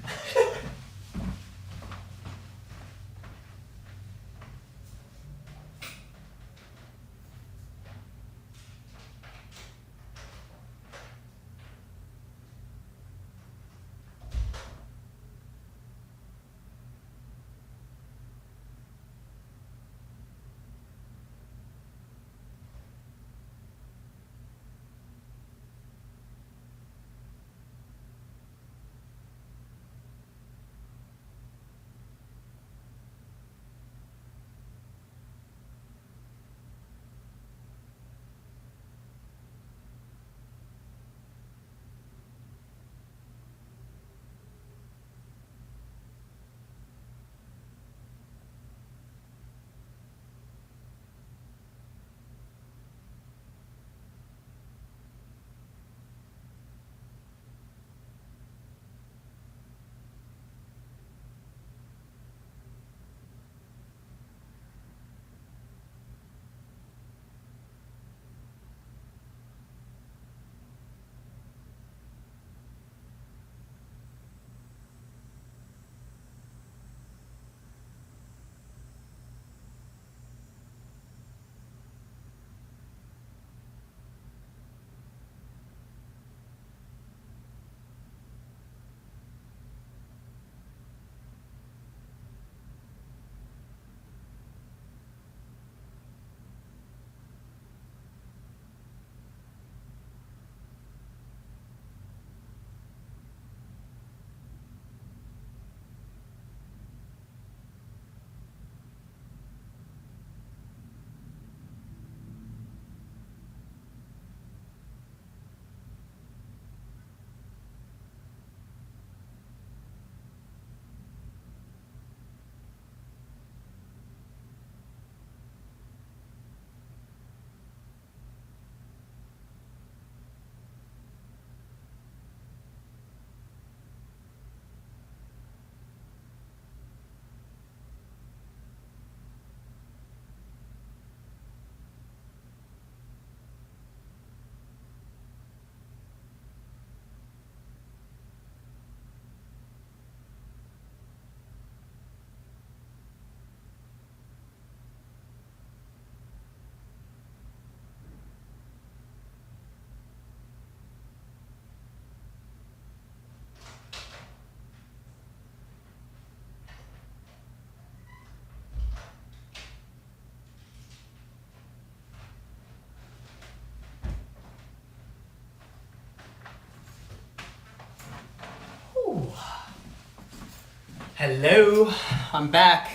Hello, I'm back.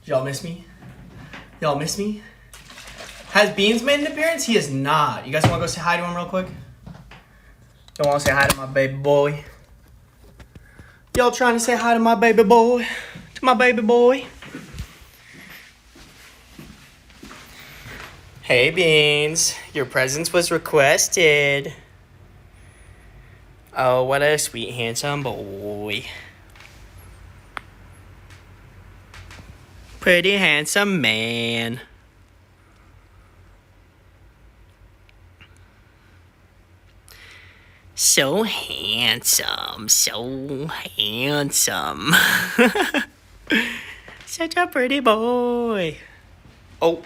Did y'all miss me? Y'all miss me? Has Beans made an appearance? He has not. You guys want to go say hi to him real quick? Don't want to say hi to my baby boy? Y'all trying to say hi to my baby boy? To my baby boy? Hey, Beans. Your presence was requested. Oh, what a sweet, handsome boy. Pretty handsome man. So handsome, so handsome. Such a pretty boy. Oh,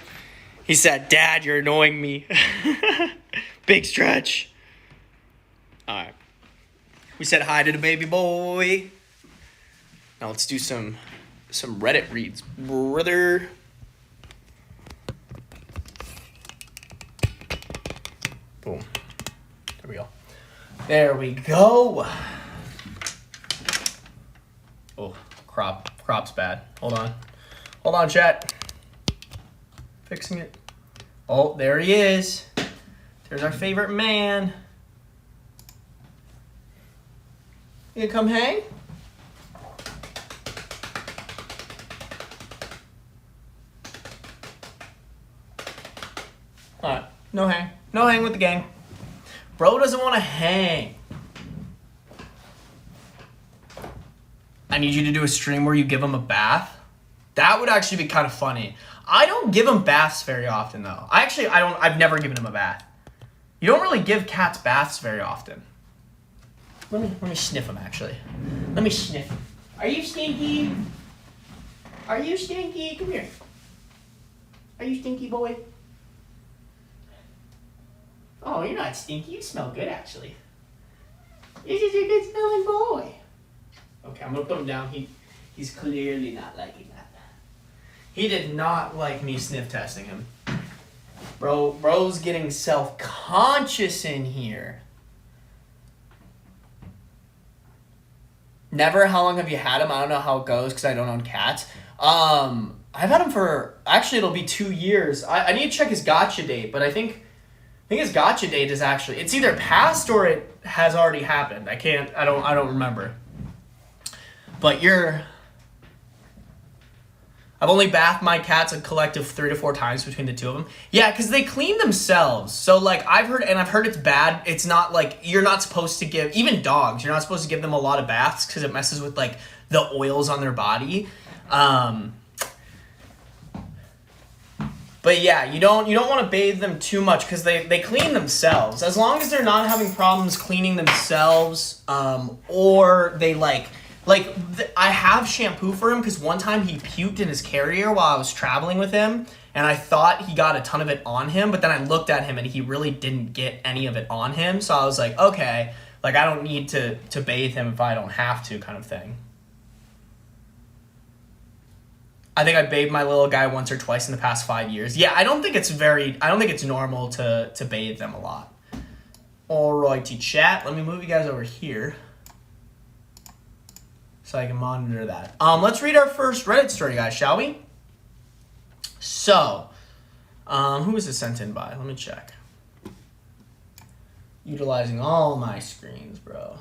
he said, Dad, you're annoying me. Big stretch. All right. We said hi to the baby boy. Now let's do some Reddit reads, brother. Boom. There we go. There we go. Oh, crop's bad. Hold on, chat. Fixing it. Oh, there he is. There's our favorite man. You gonna come hang? Alright, no hang. No hang with the gang. Bro doesn't want to hang. I need you to do a stream where you give him a bath. That would actually be kind of funny. I don't give him baths very often, though. I've never given him a bath. You don't really give cats baths very often. Let me sniff him, actually. Let me sniff him. Are you stinky? Are you stinky? Come here. Are you stinky, boy? Oh, you're not stinky. You smell good, actually. This is a good smelling boy. Okay, I'm gonna put him down. He's clearly not liking that. He did not like me sniff testing him. Bro's getting self-conscious in here. Never. How long have you had him? I don't know how it goes because I don't own cats. I've had him for, actually it'll be 2 years. I need to check his gotcha date, but I think his gotcha date is actually, it's either passed or it has already happened. I don't remember. But I've only bathed my cats a collective 3 to 4 times between the two of them. Yeah, because they clean themselves. So, like, I've heard it's bad. It's not, like, you're not supposed to give, even dogs, you're not supposed to give them a lot of baths because it messes with, like, the oils on their body. But yeah, you don't want to bathe them too much because they clean themselves. As long as they're not having problems cleaning themselves, or they I have shampoo for him because one time he puked in his carrier while I was traveling with him, and I thought he got a ton of it on him, but then I looked at him and he really didn't get any of it on him, so I was like, okay, like I don't need to bathe him if I don't have to, kind of thing. I think I bathed my little guy once or twice in the past 5 years. Yeah, I don't think it's normal to bathe them a lot. Alrighty, chat. Let me move you guys over here so I can monitor that. Let's read our first Reddit story, guys, shall we? So, who was this sent in by? Let me check. Utilizing all my screens, bro.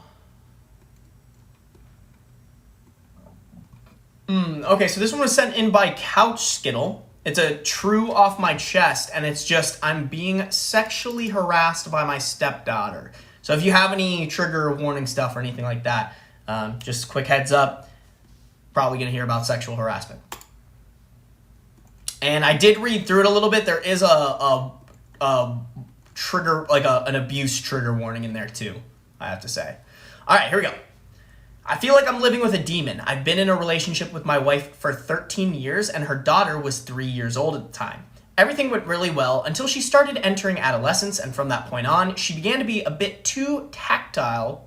Okay, so this one was sent in by Couch Skittle. It's a true off my chest, and it's just, I'm being sexually harassed by my stepdaughter. So if you have any trigger warning stuff or anything like that, just quick heads up, probably going to hear about sexual harassment. And I did read through it a little bit. There is a trigger, like an abuse trigger warning in there too, I have to say. All right, here we go. I feel like I'm living with a demon. I've been in a relationship with my wife for 13 years, and her daughter was 3 years old at the time. Everything went really well until she started entering adolescence, and from that point on, she began to be a bit too tactile?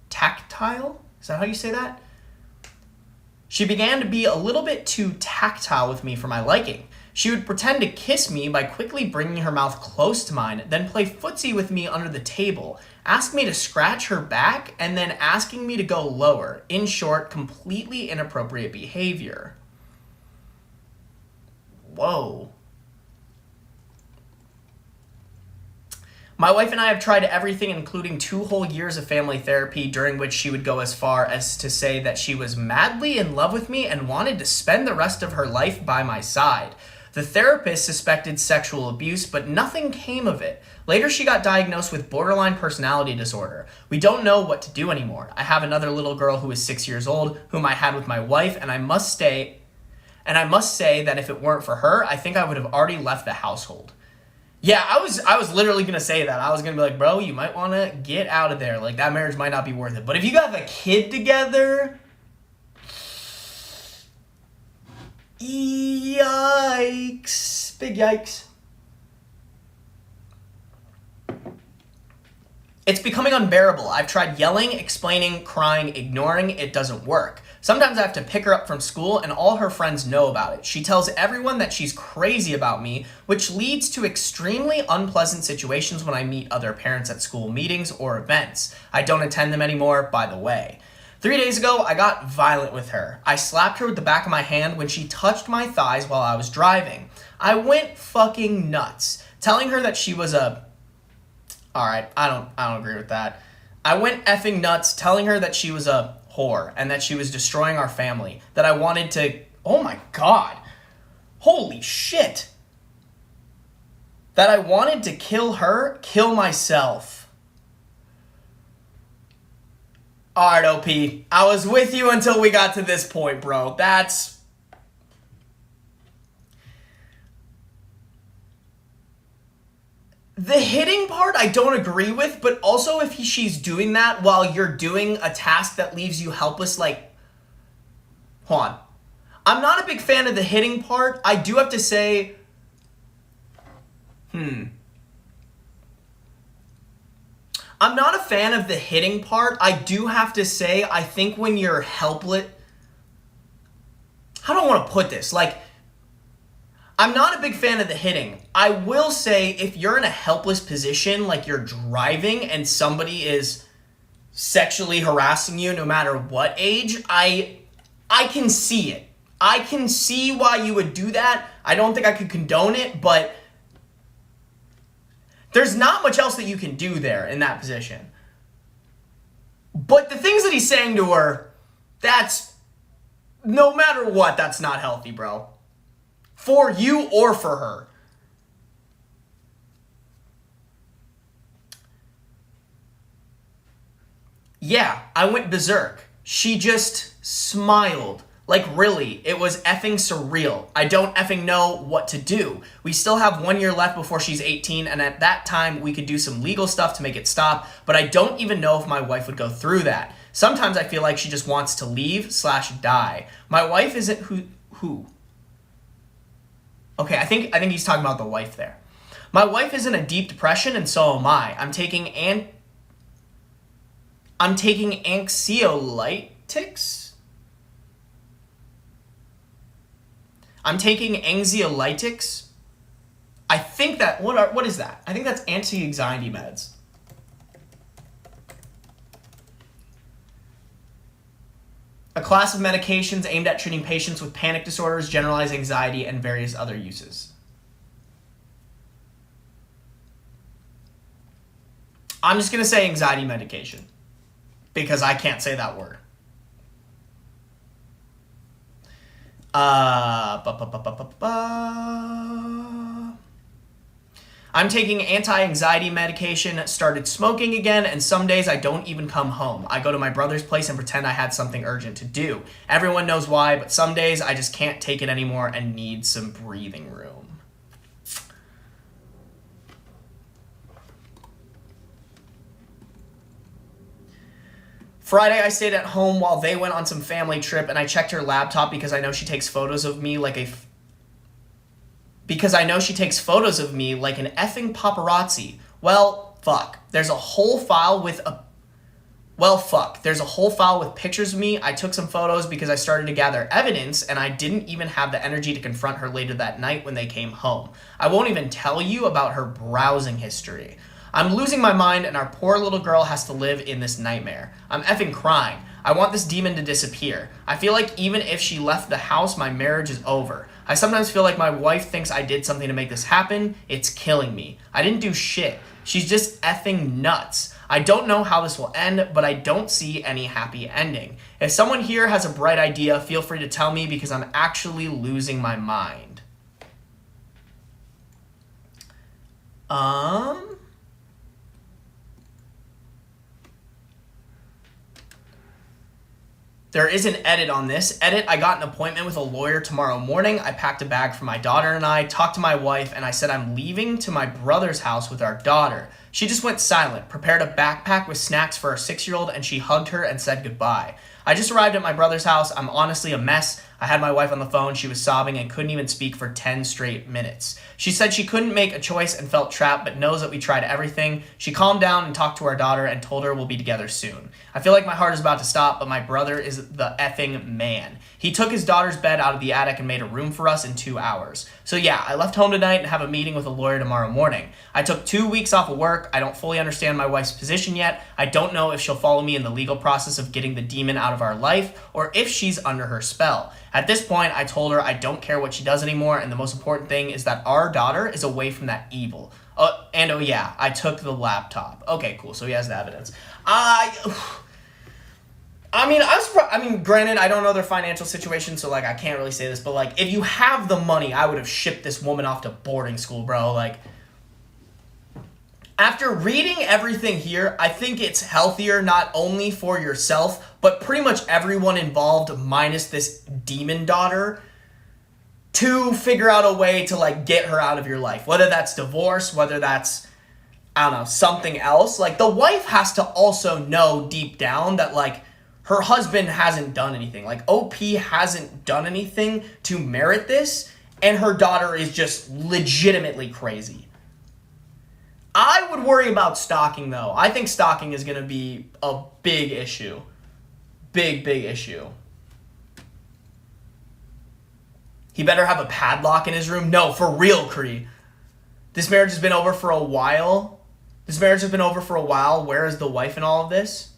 Is that how you say that? She began to be a little bit too tactile with me for my liking. She would pretend to kiss me by quickly bringing her mouth close to mine, then play footsie with me under the table. asked me to scratch her back, and then asking me to go lower. In short, completely inappropriate behavior. Whoa. My wife and I have tried everything, including 2 whole years of family therapy, during which she would go as far as to say that she was madly in love with me and wanted to spend the rest of her life by my side. The therapist suspected sexual abuse, but nothing came of it. Later, she got diagnosed with borderline personality disorder. We don't know what to do anymore. I have another little girl who is 6 years old, whom I had with my wife, and I must say that if it weren't for her, I think I would have already left the household. Yeah, I was literally going to say that. I was going to be like, bro, you might want to get out of there. Like, that marriage might not be worth it. But if you got a kid together, yikes. Big yikes. It's becoming unbearable. I've tried yelling, explaining, crying, ignoring. It doesn't work. Sometimes I have to pick her up from school and all her friends know about it. She tells everyone that she's crazy about me, which leads to extremely unpleasant situations when I meet other parents at school meetings or events. I don't attend them anymore, by the way. 3 days ago, I got violent with her. I slapped her with the back of my hand when she touched my thighs while I was driving. I went fucking nuts, telling her that she was a... Alright, I don't agree with that. I went effing nuts, telling her that she was a whore and that she was destroying our family. That I wanted to... Oh my god. Holy shit. That I wanted to kill her, kill myself. Alright, OP. I was with you until we got to this point, bro. That's... The hitting part I don't agree with, but also if she's doing that while you're doing a task that leaves you helpless, like... Hold on. I'm not a big fan of the hitting part. I do have to say... I'm not a fan of the hitting part. I do have to say, I think when you're helpless... How do I want to put this? Like... I'm not a big fan of the hitting. I will say if you're in a helpless position, like you're driving and somebody is sexually harassing you no matter what age, I can see it. I can see why you would do that. I don't think I could condone it, but there's not much else that you can do there in that position. But the things that he's saying to her, that's, no matter what, that's not healthy, bro. For you or for her. Yeah, I went berserk. She just smiled. Like, really, it was effing surreal. I don't effing know what to do. We still have 1 year left before she's 18, and at that time, we could do some legal stuff to make it stop, but I don't even know if my wife would go through that. Sometimes I feel like she just wants to leave/die. My wife isn't who? Okay, I think he's talking about the wife there. My wife is in a deep depression, and so am I. I'm taking anxiolytics. I'm taking anxiolytics. I think that what is that? I think that's anti-anxiety meds. A class of medications aimed at treating patients with panic disorders, generalized anxiety, and various other uses. I'm just going to say anxiety medication because I can't say that word. I'm taking anti-anxiety medication, started smoking again, and some days I don't even come home. I go to my brother's place and pretend I had something urgent to do. Everyone knows why, but some days I just can't take it anymore and need some breathing room. Friday, I stayed at home while they went on some family trip, and I checked her laptop because I know she takes photos of me like an effing paparazzi. Well, fuck. There's a whole file with pictures of me. I took some photos because I started to gather evidence, and I didn't even have the energy to confront her later that night when they came home. I won't even tell you about her browsing history. I'm losing my mind and our poor little girl has to live in this nightmare. I'm effing crying. I want this demon to disappear. I feel like even if she left the house, my marriage is over. I sometimes feel like my wife thinks I did something to make this happen. It's killing me. I didn't do shit. She's just effing nuts. I don't know how this will end, but I don't see any happy ending. If someone here has a bright idea, feel free to tell me because I'm actually losing my mind. There is an edit on this. Edit, I got an appointment with a lawyer tomorrow morning. I packed a bag for my daughter and I talked to my wife and I said I'm leaving to my brother's house with our daughter. She just went silent, prepared a backpack with snacks for our 6-year-old and she hugged her and said goodbye. I just arrived at my brother's house. I'm honestly a mess. I had my wife on the phone. She was sobbing and couldn't even speak for 10 straight minutes. She said she couldn't make a choice and felt trapped, but knows that we tried everything. She calmed down and talked to our daughter and told her we'll be together soon. I feel like my heart is about to stop, but my brother is the effing man. He took his daughter's bed out of the attic and made a room for us in 2 hours. So yeah, I left home tonight and have a meeting with a lawyer tomorrow morning. I took 2 weeks off of work. I don't fully understand my wife's position yet. I don't know if she'll follow me in the legal process of getting the demon out of our life or if she's under her spell. At this point, I told her I don't care what she does anymore, and the most important thing is that our daughter is away from that evil. And oh yeah, I took the laptop. Okay, cool. So he has the evidence. Granted, I don't know their financial situation, so like I can't really say this, but like if you have the money, I would have shipped this woman off to boarding school, bro. Like after reading everything here, I think it's healthier not only for yourself, but pretty much everyone involved minus this demon daughter to figure out a way to like get her out of your life. Whether that's divorce, whether that's, I don't know, something else. Like the wife has to also know deep down that like her husband hasn't done anything. Like OP hasn't done anything to merit this, and her daughter is just legitimately crazy. I would worry about stalking, though. I think stalking is going to be a big issue. Big issue. He better have a padlock in his room. No, for real, Cree. This marriage has been over for a while. Where is the wife in all of this?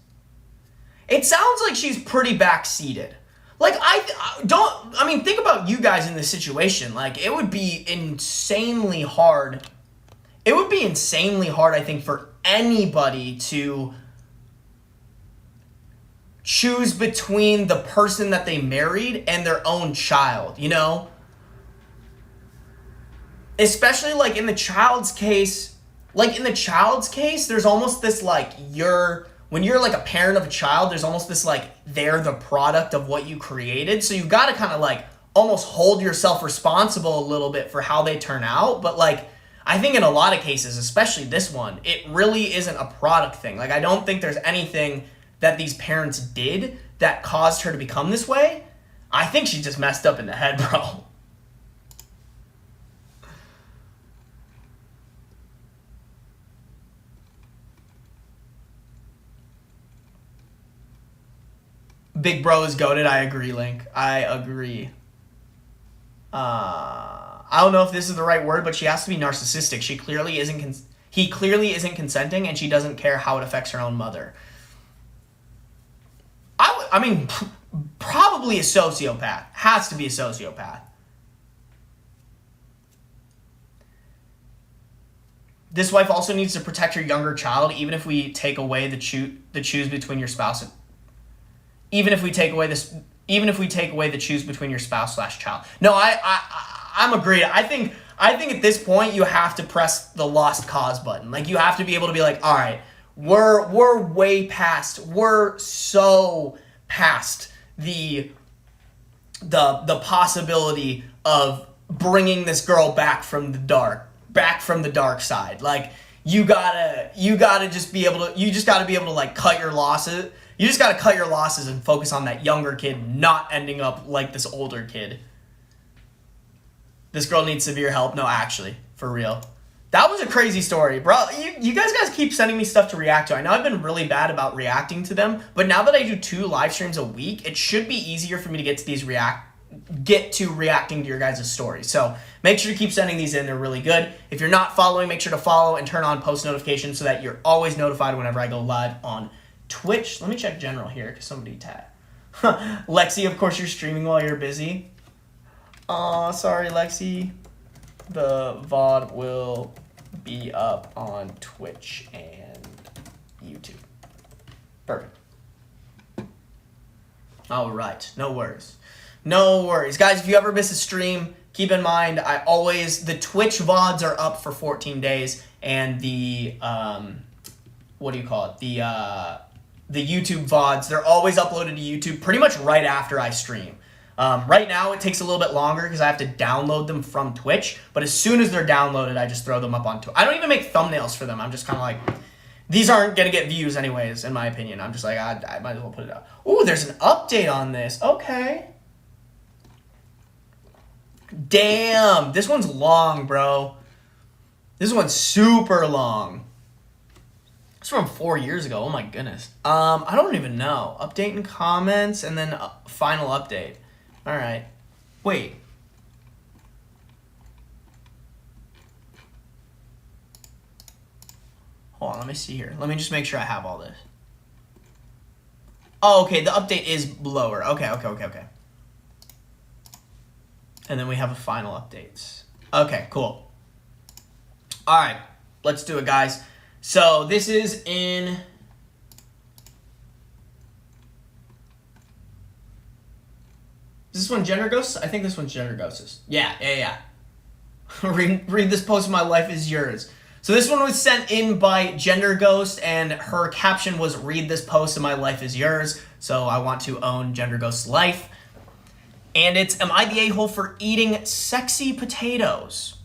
It sounds like she's pretty backseated. Like, think about you guys in this situation. Like, it would be insanely hard. I think, for anybody to choose between the person that they married and their own child, you know? Especially, like, in the child's case, there's almost this, like, when you're, like, a parent of a child, there's almost this, like, they're the product of what you created. So you've got to kind of, like, almost hold yourself responsible a little bit for how they turn out. But, like, I think in a lot of cases, especially this one, it really isn't a product thing. Like, I don't think there's anything that these parents did that caused her to become this way. I think she just messed up in the head, bro. Big bro is goated. I agree, Link. I agree. I don't know if this is the right word, but she has to be narcissistic. He clearly isn't consenting, and she doesn't care how it affects her own mother. Probably a sociopath. Has to be a sociopath. This wife also needs to protect her younger child, even if we take away the choose between your spouse. Even if we take away the choose between your spouse/child. No, I'm agreed. I think at this point you have to press the lost cause button. Like, you have to be able to be like, all right, we're way past. We're so past the possibility of bringing this girl back from the dark side. Like, you gotta just be able to like cut your losses. You just gotta cut your losses and focus on that younger kid not ending up like this older kid. This girl needs severe help. No, actually, for real. That was a crazy story, bro. You guys keep sending me stuff to react to. I know I've been really bad about reacting to them, but now that I do 2 live streams a week, it should be easier for me to get to these get to reacting to your guys' stories. So make sure to keep sending these in. They're really good. If you're not following, make sure to follow and turn on post notifications so that you're always notified whenever I go live on Twitch. Let me check general here because somebody tagged. Lexi, of course you're streaming while you're busy. Aw, sorry, Lexi. The VOD will be up on Twitch and YouTube. Perfect. All right, no worries. No worries. Guys, if you ever miss a stream, keep in mind, the Twitch VODs are up for 14 days, and the, the YouTube VODs, they're always uploaded to YouTube pretty much right after I stream. Right now, it takes a little bit longer because I have to download them from Twitch, but as soon as they're downloaded, I just throw them up on Twitch. I don't even make thumbnails for them. I'm just kind of like, these aren't going to get views anyways, in my opinion. I'm just like, I might as well put it out. Ooh, there's an update on this. Okay. Damn, this one's long, bro. This one's super long. It's from 4 years ago. Oh my goodness. I don't even know. Update and comments, and then final update. All right. Wait. Hold on, let me see here. Let me just make sure I have all this. Oh, okay, the update is lower. Okay. And then we have a final updates. Okay, cool. All right, let's do it, guys. So this is in... Is this one Gender Ghosts? I think this one's Gender Ghosts. Yeah. read this post, my life is yours. So this one was sent in by Gender Ghost, and her caption was, read this post and my life is yours. So I want to own Gender Ghost's life. And it's, am I the a-hole for eating sexy potatoes?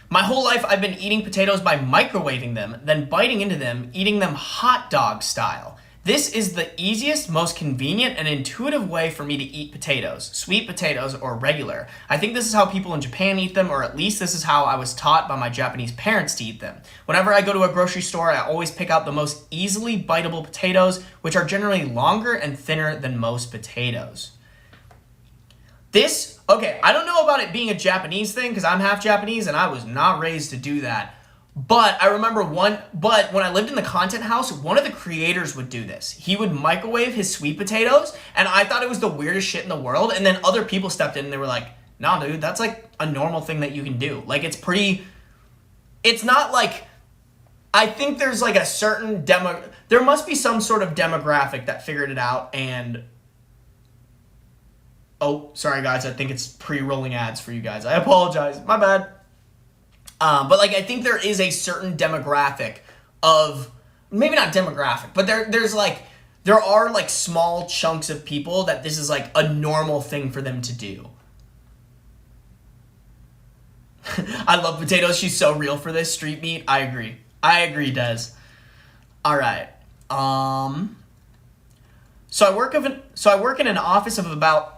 My whole life I've been eating potatoes by microwaving them, then biting into them, eating them hot dog style. This is the easiest, most convenient, and intuitive way for me to eat potatoes, sweet potatoes or regular. I think this is how people in Japan eat them, or at least this is how I was taught by my Japanese parents to eat them. Whenever I go to a grocery store, I always pick out the most easily biteable potatoes, which are generally longer and thinner than most potatoes. Okay, I don't know about it being a Japanese thing, because I'm half Japanese and I was not raised to do that. But I remember when I lived in the content house, one of the creators would do this. He would microwave his sweet potatoes, and I thought it was the weirdest shit in the world. And then other people stepped in and they were like, nah, dude, that's like a normal thing that you can do. Like, it's not like, I think there's like a certain there must be some sort of demographic that figured it out. And, oh, sorry guys, I think it's pre-rolling ads for you guys. I apologize, my bad. But like, I think there is a certain demographic of, maybe not demographic, but there are like small chunks of people that this is like a normal thing for them to do. I love potatoes. She's so real for this. Street meat. I agree, Des. All right. So I work in an office of about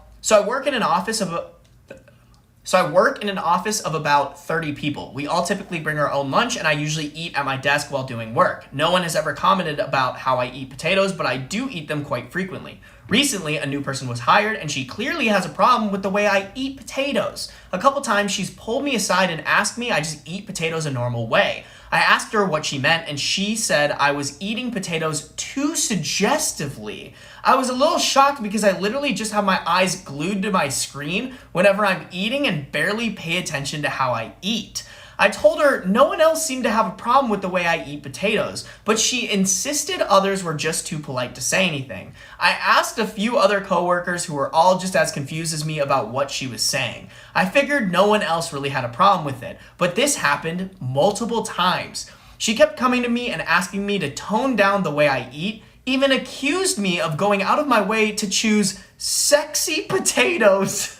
30 people. We all typically bring our own lunch, and I usually eat at my desk while doing work. No one has ever commented about how I eat potatoes, but I do eat them quite frequently. Recently, a new person was hired, and she clearly has a problem with the way I eat potatoes. A couple times, she's pulled me aside and asked me I just eat potatoes a normal way. I asked her what she meant, and she said I was eating potatoes too suggestively. I was a little shocked because I literally just have my eyes glued to my screen whenever I'm eating and barely pay attention to how I eat. I told her no one else seemed to have a problem with the way I eat potatoes, but she insisted others were just too polite to say anything. I asked a few other coworkers who were all just as confused as me about what she was saying. I figured no one else really had a problem with it, but this happened multiple times. She kept coming to me and asking me to tone down the way I eat, even accused me of going out of my way to choose sexy potatoes.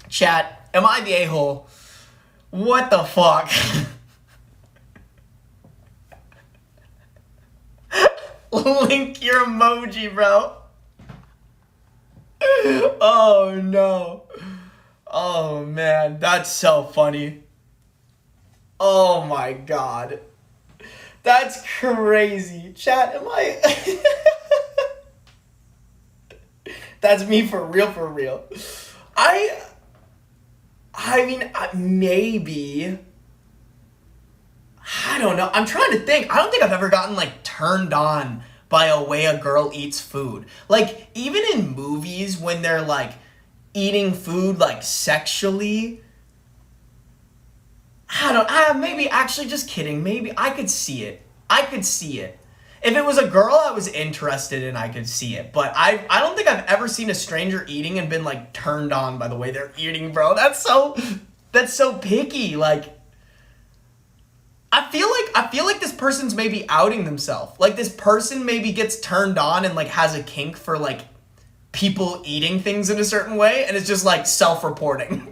Chat, am I the a-hole? What the fuck? Link your emoji, bro. Oh no. Oh man, that's so funny. Oh my god. That's crazy. Chat, am I... That's me for real, for real. I mean, maybe... I don't know. I'm trying to think. I don't think I've ever gotten, like, turned on by a way a girl eats food. Like, even in movies when they're, like, eating food, like, sexually... maybe, actually, just kidding. Maybe I could see it. If it was a girl I was interested in, I could see it. But I don't think I've ever seen a stranger eating and been, like, turned on by the way they're eating, bro. That's so picky. Like, I feel like this person's maybe outing themselves. Like, this person maybe gets turned on and, like, has a kink for, like, people eating things in a certain way, and it's just, like, self-reporting.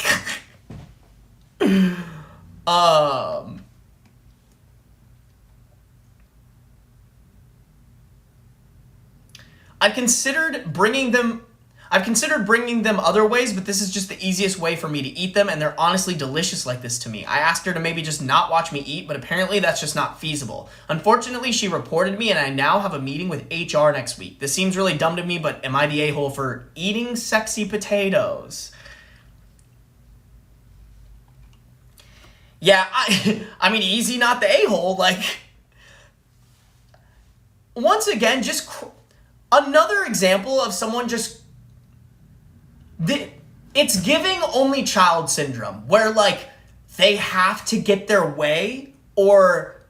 I've considered bringing them other ways, but this is just the easiest way for me to eat them, and they're honestly delicious like this to me. I asked her to maybe just not watch me eat, but apparently that's just not feasible. Unfortunately, she reported me, and I now have a meeting with HR next week. This seems really dumb to me, but am I the a-hole for eating sexy potatoes? Yeah, I mean, easy not the a-hole. Like, once again, just another example of someone just... It's giving only child syndrome, where, like, they have to get their way or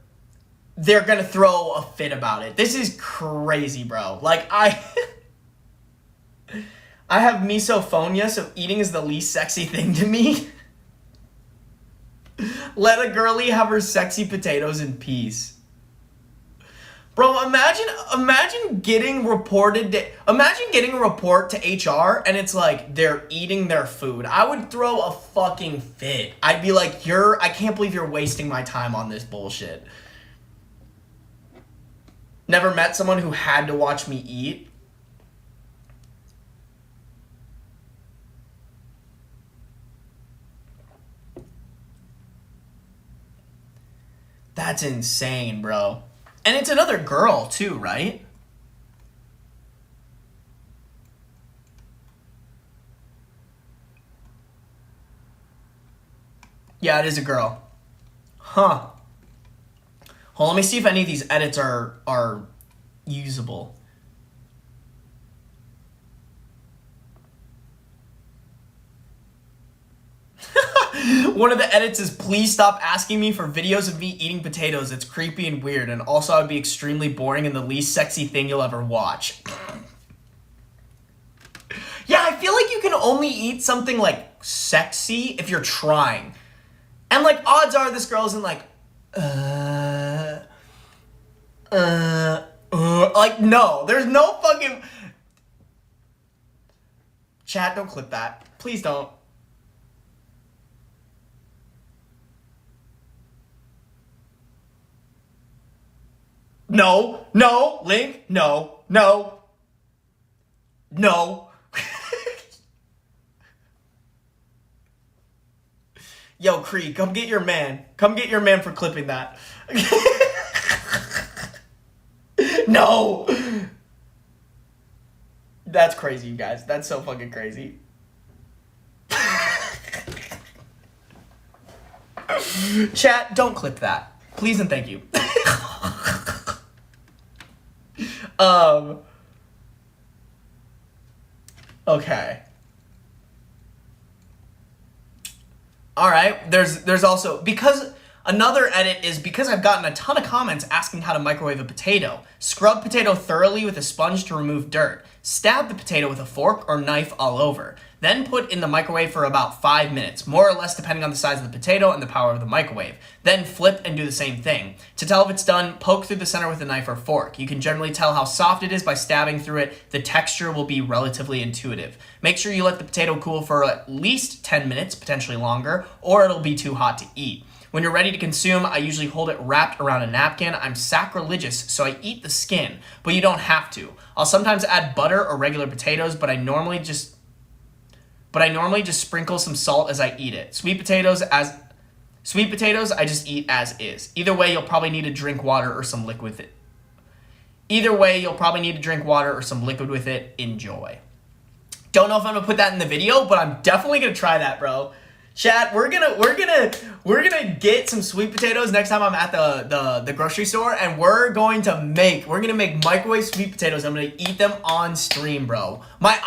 they're gonna throw a fit about it. This is crazy, bro. Like, I have misophonia, so eating is the least sexy thing to me. Let a girlie have her sexy potatoes in peace. Bro, imagine getting a report to HR and it's like they're eating their food. I would throw a fucking fit. I'd be like, I can't believe you're wasting my time on this bullshit. Never met someone who had to watch me eat. That's insane, bro. And it's another girl, too, right? Yeah, it is a girl. Huh. Hold on, let me see if any of these edits are usable. One of the edits is, please stop asking me for videos of me eating potatoes. It's creepy and weird, and also I would be extremely boring and the least sexy thing you'll ever watch. Yeah, I feel like you can only eat something, like, sexy if you're trying. And, like, odds are this girl isn't like, like, no. There's no fucking... Chat, don't clip that. Please don't. No, Link, no. Yo, Creed, come get your man. Come get your man for clipping that. No. That's crazy, you guys. That's so fucking crazy. Chat, don't clip that. Please and thank you. Okay. All right. There's also, because another edit is because I've gotten a ton of comments asking how to microwave a potato. Scrub potato thoroughly with a sponge to remove dirt. Stab the potato with a fork or knife all over. Then put in the microwave for about 5 minutes, more or less depending on the size of the potato and the power of the microwave. Then flip and do the same thing. To tell if it's done, poke through the center with a knife or fork. You can generally tell how soft it is by stabbing through it. The texture will be relatively intuitive. Make sure you let the potato cool for at least 10 minutes, potentially longer, or it'll be too hot to eat. When you're ready to consume, I usually hold it wrapped around a napkin. I'm sacrilegious, so I eat the skin, but you don't have to. I'll sometimes add butter or regular potatoes, but I normally just sprinkle some salt as I eat it. Sweet potatoes Sweet potatoes, I just eat as is. Either way, you'll probably need to drink water or some liquid with it. Enjoy. Don't know if I'm gonna put that in the video, but I'm definitely gonna try that, bro. Chat, we're gonna get some sweet potatoes next time I'm at the grocery store, and we're gonna make microwave sweet potatoes. I'm gonna eat them on stream, bro. My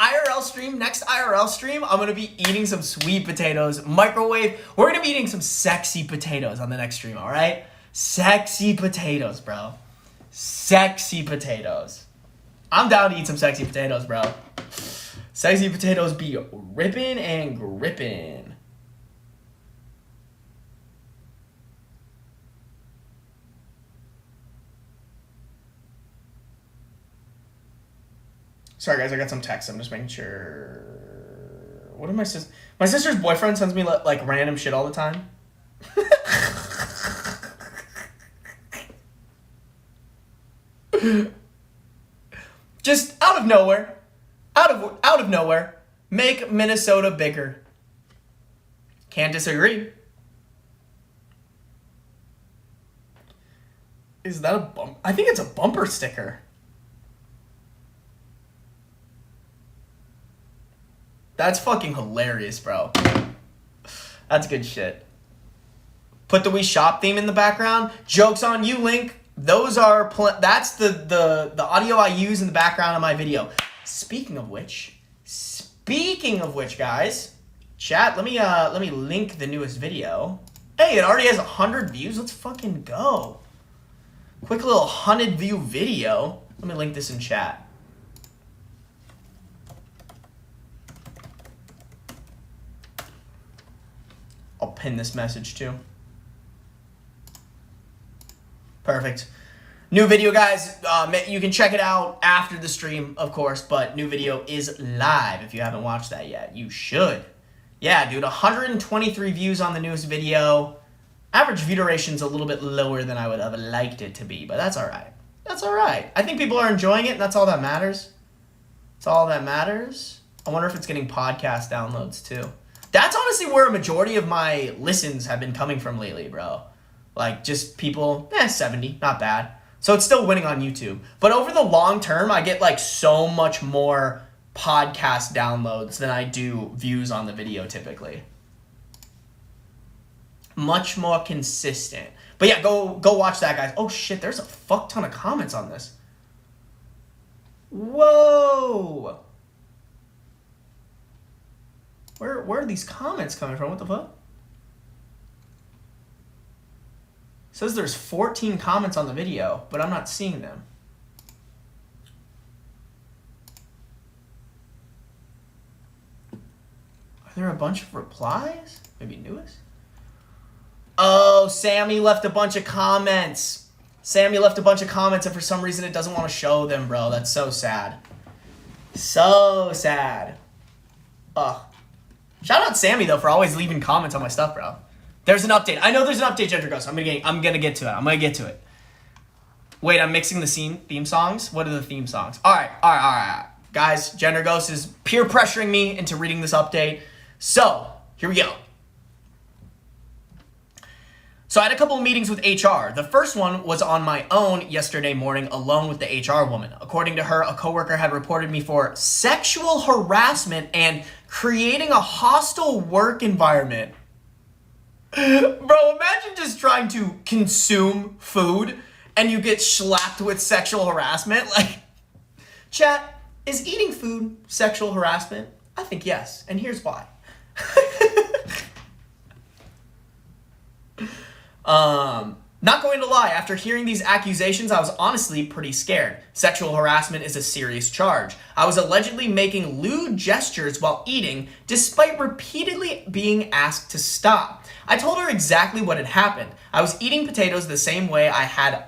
next IRL stream, I'm gonna be eating some sweet potatoes, microwave. We're gonna be eating some sexy potatoes on the next stream, all right? Sexy potatoes, bro. Sexy potatoes. I'm down to eat some sexy potatoes, bro. Sexy potatoes be ripping and gripping. Sorry, guys, I got some texts. I'm just making sure. What did my sister's boyfriend sends me, like, random shit all the time. Just out of nowhere. Out of nowhere. Make Minnesota bigger. Can't disagree. Is that a bump? I think it's a bumper sticker. That's fucking hilarious, bro. That's good shit. Put the We Shop theme in the background. Joke's on you, Link. Those are that's the audio I use in the background of my video. Speaking of which, guys, chat. Let me link the newest video. Hey, it already has 100 views. Let's fucking go. Quick little 100 view video. Let me link this in chat. I'll pin this message too. Perfect. New video, guys. You can check it out after the stream, of course, but new video is live. If you haven't watched that yet, you should. Yeah, dude, 123 views on the newest video. Average view duration's a little bit lower than I would have liked it to be, but that's all right. That's all right. I think people are enjoying it, and that's all that matters. That's all that matters. I wonder if it's getting podcast downloads, too. That's honestly where a majority of my listens have been coming from lately, bro. Like, just people, 70, not bad. So it's still winning on YouTube. But over the long term, I get, like, so much more podcast downloads than I do views on the video, typically. Much more consistent. But yeah, go watch that, guys. Oh, shit, there's a fuck ton of comments on this. Whoa! Where are these comments coming from? What the fuck? It says there's 14 comments on the video, but I'm not seeing them. Are there a bunch of replies? Maybe newest? Oh, Sammy left a bunch of comments. Sammy left a bunch of comments, and for some reason it doesn't want to show them, bro. That's so sad. So sad. Ugh. Shout out Sammy, though, for always leaving comments on my stuff, bro. There's an update. I know there's an update, Gender Ghost. I'm gonna get to it. Wait, I'm mixing the theme songs? What are the theme songs? All right. Guys, Gender Ghost is peer pressuring me into reading this update. So, here we go. So I had a couple of meetings with HR. The first one was on my own yesterday morning alone with the HR woman. According to her, a coworker had reported me for sexual harassment and creating a hostile work environment. Bro, imagine just trying to consume food and you get slapped with sexual harassment. Like, chat, is eating food sexual harassment? I think yes, and here's why. Not going to lie, after hearing these accusations, I was honestly pretty scared. Sexual harassment is a serious charge. I was allegedly making lewd gestures while eating, despite repeatedly being asked to stop. I told her exactly what had happened. I was eating potatoes the same way I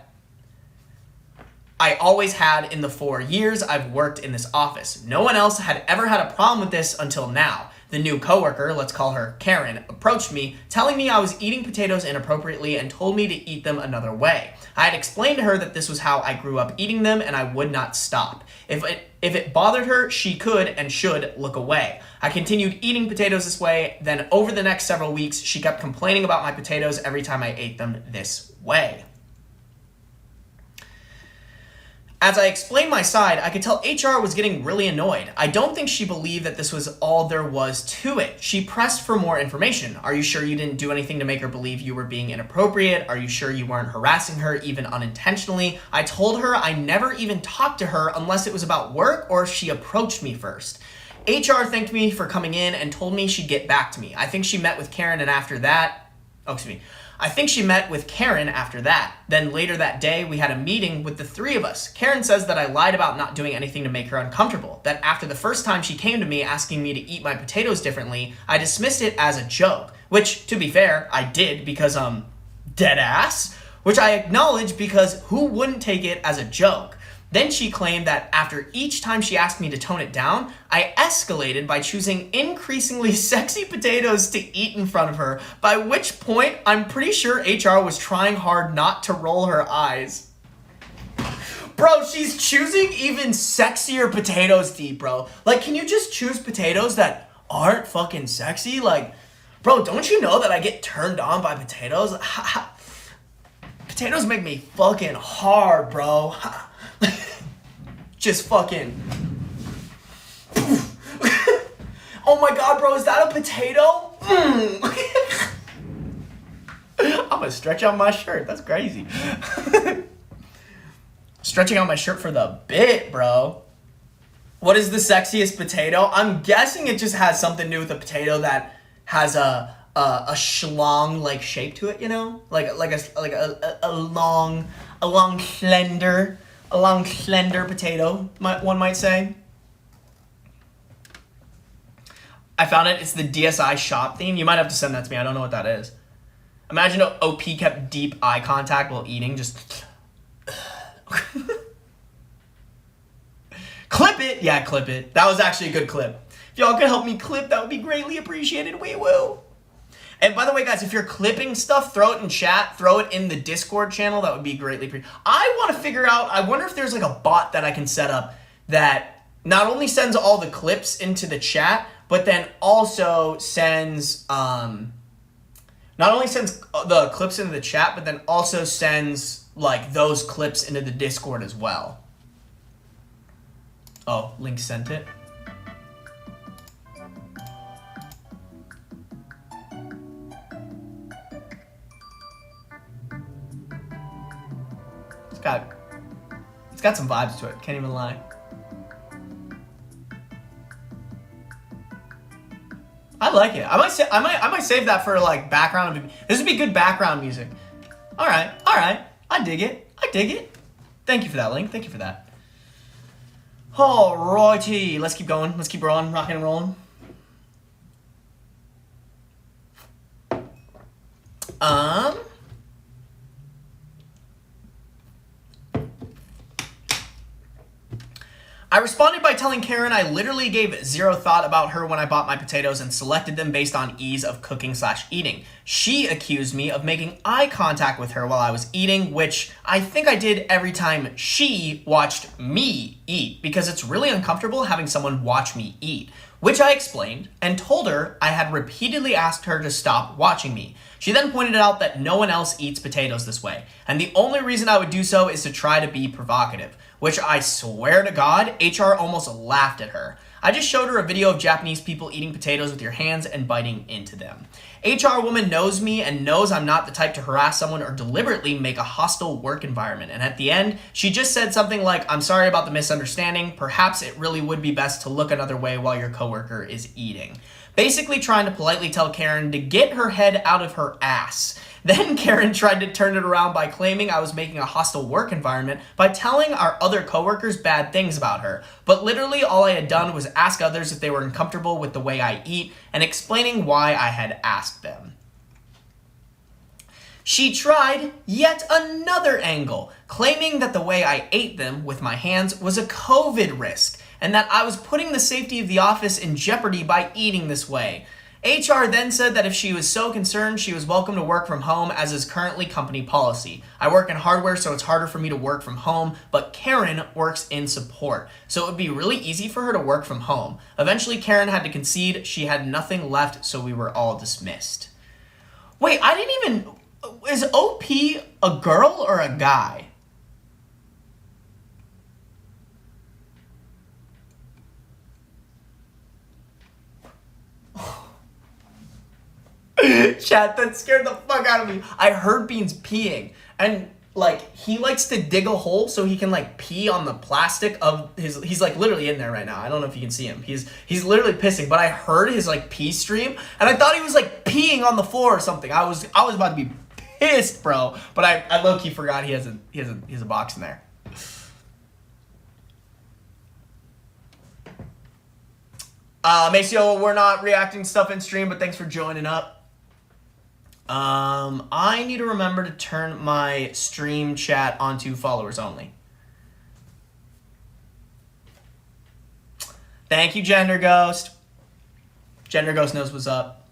always had in the 4 years I've worked in this office. No one else had ever had a problem with this until now. The new coworker, let's call her Karen, approached me, telling me I was eating potatoes inappropriately and told me to eat them another way. I had explained to her that this was how I grew up eating them and I would not stop. If it bothered her, she could and should look away. I continued eating potatoes this way, then over the next several weeks, she kept complaining about my potatoes every time I ate them this way. As I explained my side, I could tell HR was getting really annoyed. I don't think she believed that this was all there was to it. She pressed for more information. Are you sure you didn't do anything to make her believe you were being inappropriate? Are you sure you weren't harassing her, even unintentionally? I told her I never even talked to her unless it was about work or if she approached me first. HR thanked me for coming in and told me she'd get back to me. I think she met with Karen after that. Then later that day, we had a meeting with the three of us. Karen says that I lied about not doing anything to make her uncomfortable. That after the first time she came to me asking me to eat my potatoes differently, I dismissed it as a joke. Which, to be fair, I did because, dead ass. Which I acknowledge because who wouldn't take it as a joke? Then she claimed that after each time she asked me to tone it down, I escalated by choosing increasingly sexy potatoes to eat in front of her, by which point I'm pretty sure HR was trying hard not to roll her eyes. Bro, she's choosing even sexier potatoes to eat, bro. Like, can you just choose potatoes that aren't fucking sexy? Like, bro, don't you know that I get turned on by potatoes? Potatoes make me fucking hard, bro. Just fucking. Oh my god, bro, is that a potato? I'm gonna stretch out my shirt. That's crazy. Stretching out my shirt for the bit, bro. What is the sexiest potato? I'm guessing it just has something to do with a potato that has a schlong like shape to it, you know, like a long slender potato, one might say. I found it. It's the DSI shop theme. You might have to send that to me. I don't know what that is. Imagine OP kept deep eye contact while eating. Just clip it. Yeah, clip it. That was actually a good clip. If y'all could help me clip, that would be greatly appreciated. We will. And by the way, guys, if you're clipping stuff, throw it in chat, throw it in the Discord channel. That would be greatly appreciated. I want to figure out, I wonder if there's like a bot that I can set up that not only sends all the clips into the chat, but then also sends, not only sends the clips into the chat, but then also sends like those clips into the Discord as well. Oh, Link sent it. It's got some vibes to it. Can't even lie. I like it. I might save that for like background. This would be good background music. All right. I dig it. Thank you for that, Link. Thank you for that. Alrighty, let's keep going. Let's keep rolling, rocking and rolling. I responded by telling Karen I literally gave zero thought about her when I bought my potatoes and selected them based on ease of cooking/eating. She accused me of making eye contact with her while I was eating, which I think I did every time she watched me eat, because it's really uncomfortable having someone watch me eat, which I explained and told her I had repeatedly asked her to stop watching me. She then pointed out that no one else eats potatoes this way, and the only reason I would do so is to try to be provocative, which I swear to God, HR almost laughed at her. I just showed her a video of Japanese people eating potatoes with your hands and biting into them. HR woman knows me and knows I'm not the type to harass someone or deliberately make a hostile work environment. And at the end, she just said something like, "I'm sorry about the misunderstanding. Perhaps it really would be best to look another way while your coworker is eating." Basically trying to politely tell Karen to get her head out of her ass. Then Karen tried to turn it around by claiming I was making a hostile work environment by telling our other coworkers bad things about her. But literally all I had done was ask others if they were uncomfortable with the way I eat and explaining why I had asked them. She tried yet another angle, claiming that the way I ate them with my hands was a COVID risk, and that I was putting the safety of the office in jeopardy by eating this way. HR then said that if she was so concerned, she was welcome to work from home, as is currently company policy. I work in hardware, so it's harder for me to work from home, but Karen works in support, so it would be really easy for her to work from home. Eventually, Karen had to concede she had nothing left, so we were all dismissed. Wait, I didn't even... Is OP a girl or a guy? Chat, that scared the fuck out of me. I heard Beans peeing, and like he likes to dig a hole so he can like pee on the plastic of his. He's like literally in there right now. I don't know if you can see him. He's literally pissing, but I heard his like pee stream, and I thought he was like peeing on the floor or something. I was about to be pissed, bro. But I low key forgot he has a box in there. Maceo, we're not reacting to stuff in stream, but thanks for joining up. I need to remember to turn my stream chat onto followers only. Thank you, Gender Ghost. Gender Ghost knows what's up.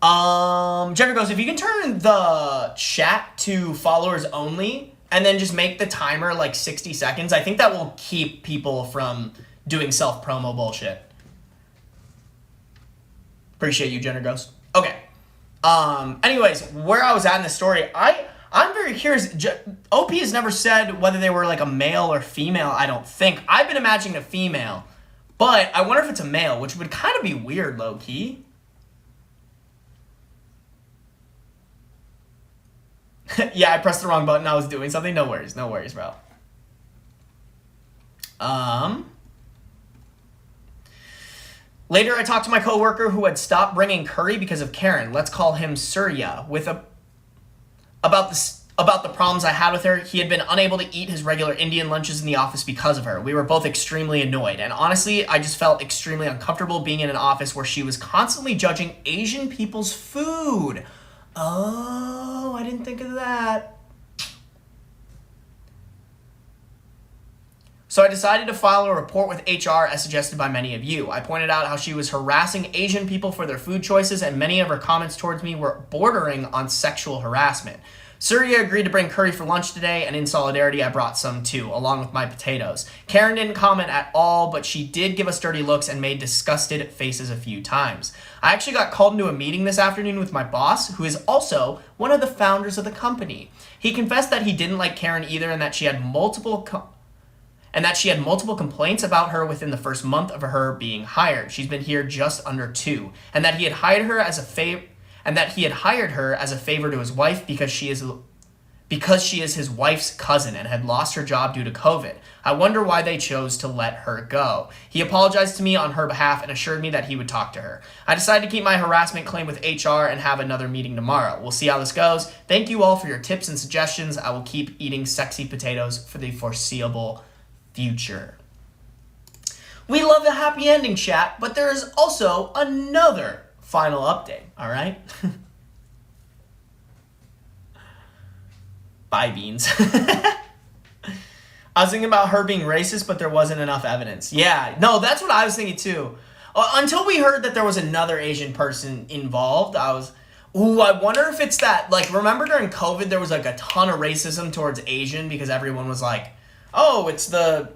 Gender Ghost, if you can turn the chat to followers only and then just make the timer like 60 seconds, I think that will keep people from doing self-promo bullshit. Appreciate you, Gender Ghost. Okay. Anyways, where I was at in the story, I'm very curious. OP has never said whether they were like a male or female, I don't think. I've been imagining a female, but I wonder if it's a male, which would kind of be weird, low-key. Yeah, I pressed the wrong button. I was doing something. No worries, bro. Later, I talked to my coworker who had stopped bringing curry because of Karen. Let's call him Surya. About the problems I had with her. He had been unable to eat his regular Indian lunches in the office because of her. We were both extremely annoyed, and honestly, I just felt extremely uncomfortable being in an office where she was constantly judging Asian people's food. Oh, I didn't think of that. So I decided to file a report with HR as suggested by many of you. I pointed out how she was harassing Asian people for their food choices, and many of her comments towards me were bordering on sexual harassment. Surya agreed to bring curry for lunch today, and in solidarity, I brought some too, along with my potatoes. Karen didn't comment at all, but she did give us dirty looks and made disgusted faces a few times. I actually got called into a meeting this afternoon with my boss, who is also one of the founders of the company. He confessed that he didn't like Karen either, and that she had multiple complaints about her within the first month of her being hired. She's been here just under 2, and that he had hired her as a favor to his wife because she is his wife's cousin and had lost her job due to COVID. I wonder why they chose to let her go. He apologized to me on her behalf and assured me that he would talk to her. I decided to keep my harassment claim with HR and have another meeting tomorrow. We'll see how this goes. Thank you all for your tips and suggestions. I will keep eating sexy potatoes for the foreseeable future. We love the happy ending, chat, but there is also another final update, all right? Bye, Beans. I was thinking about her being racist, but there wasn't enough evidence. Yeah, no, that's what I was thinking too. Until we heard that there was another Asian person involved, I wonder if it's that, like, remember during COVID, there was like a ton of racism towards Asian because everyone was like, oh, it's the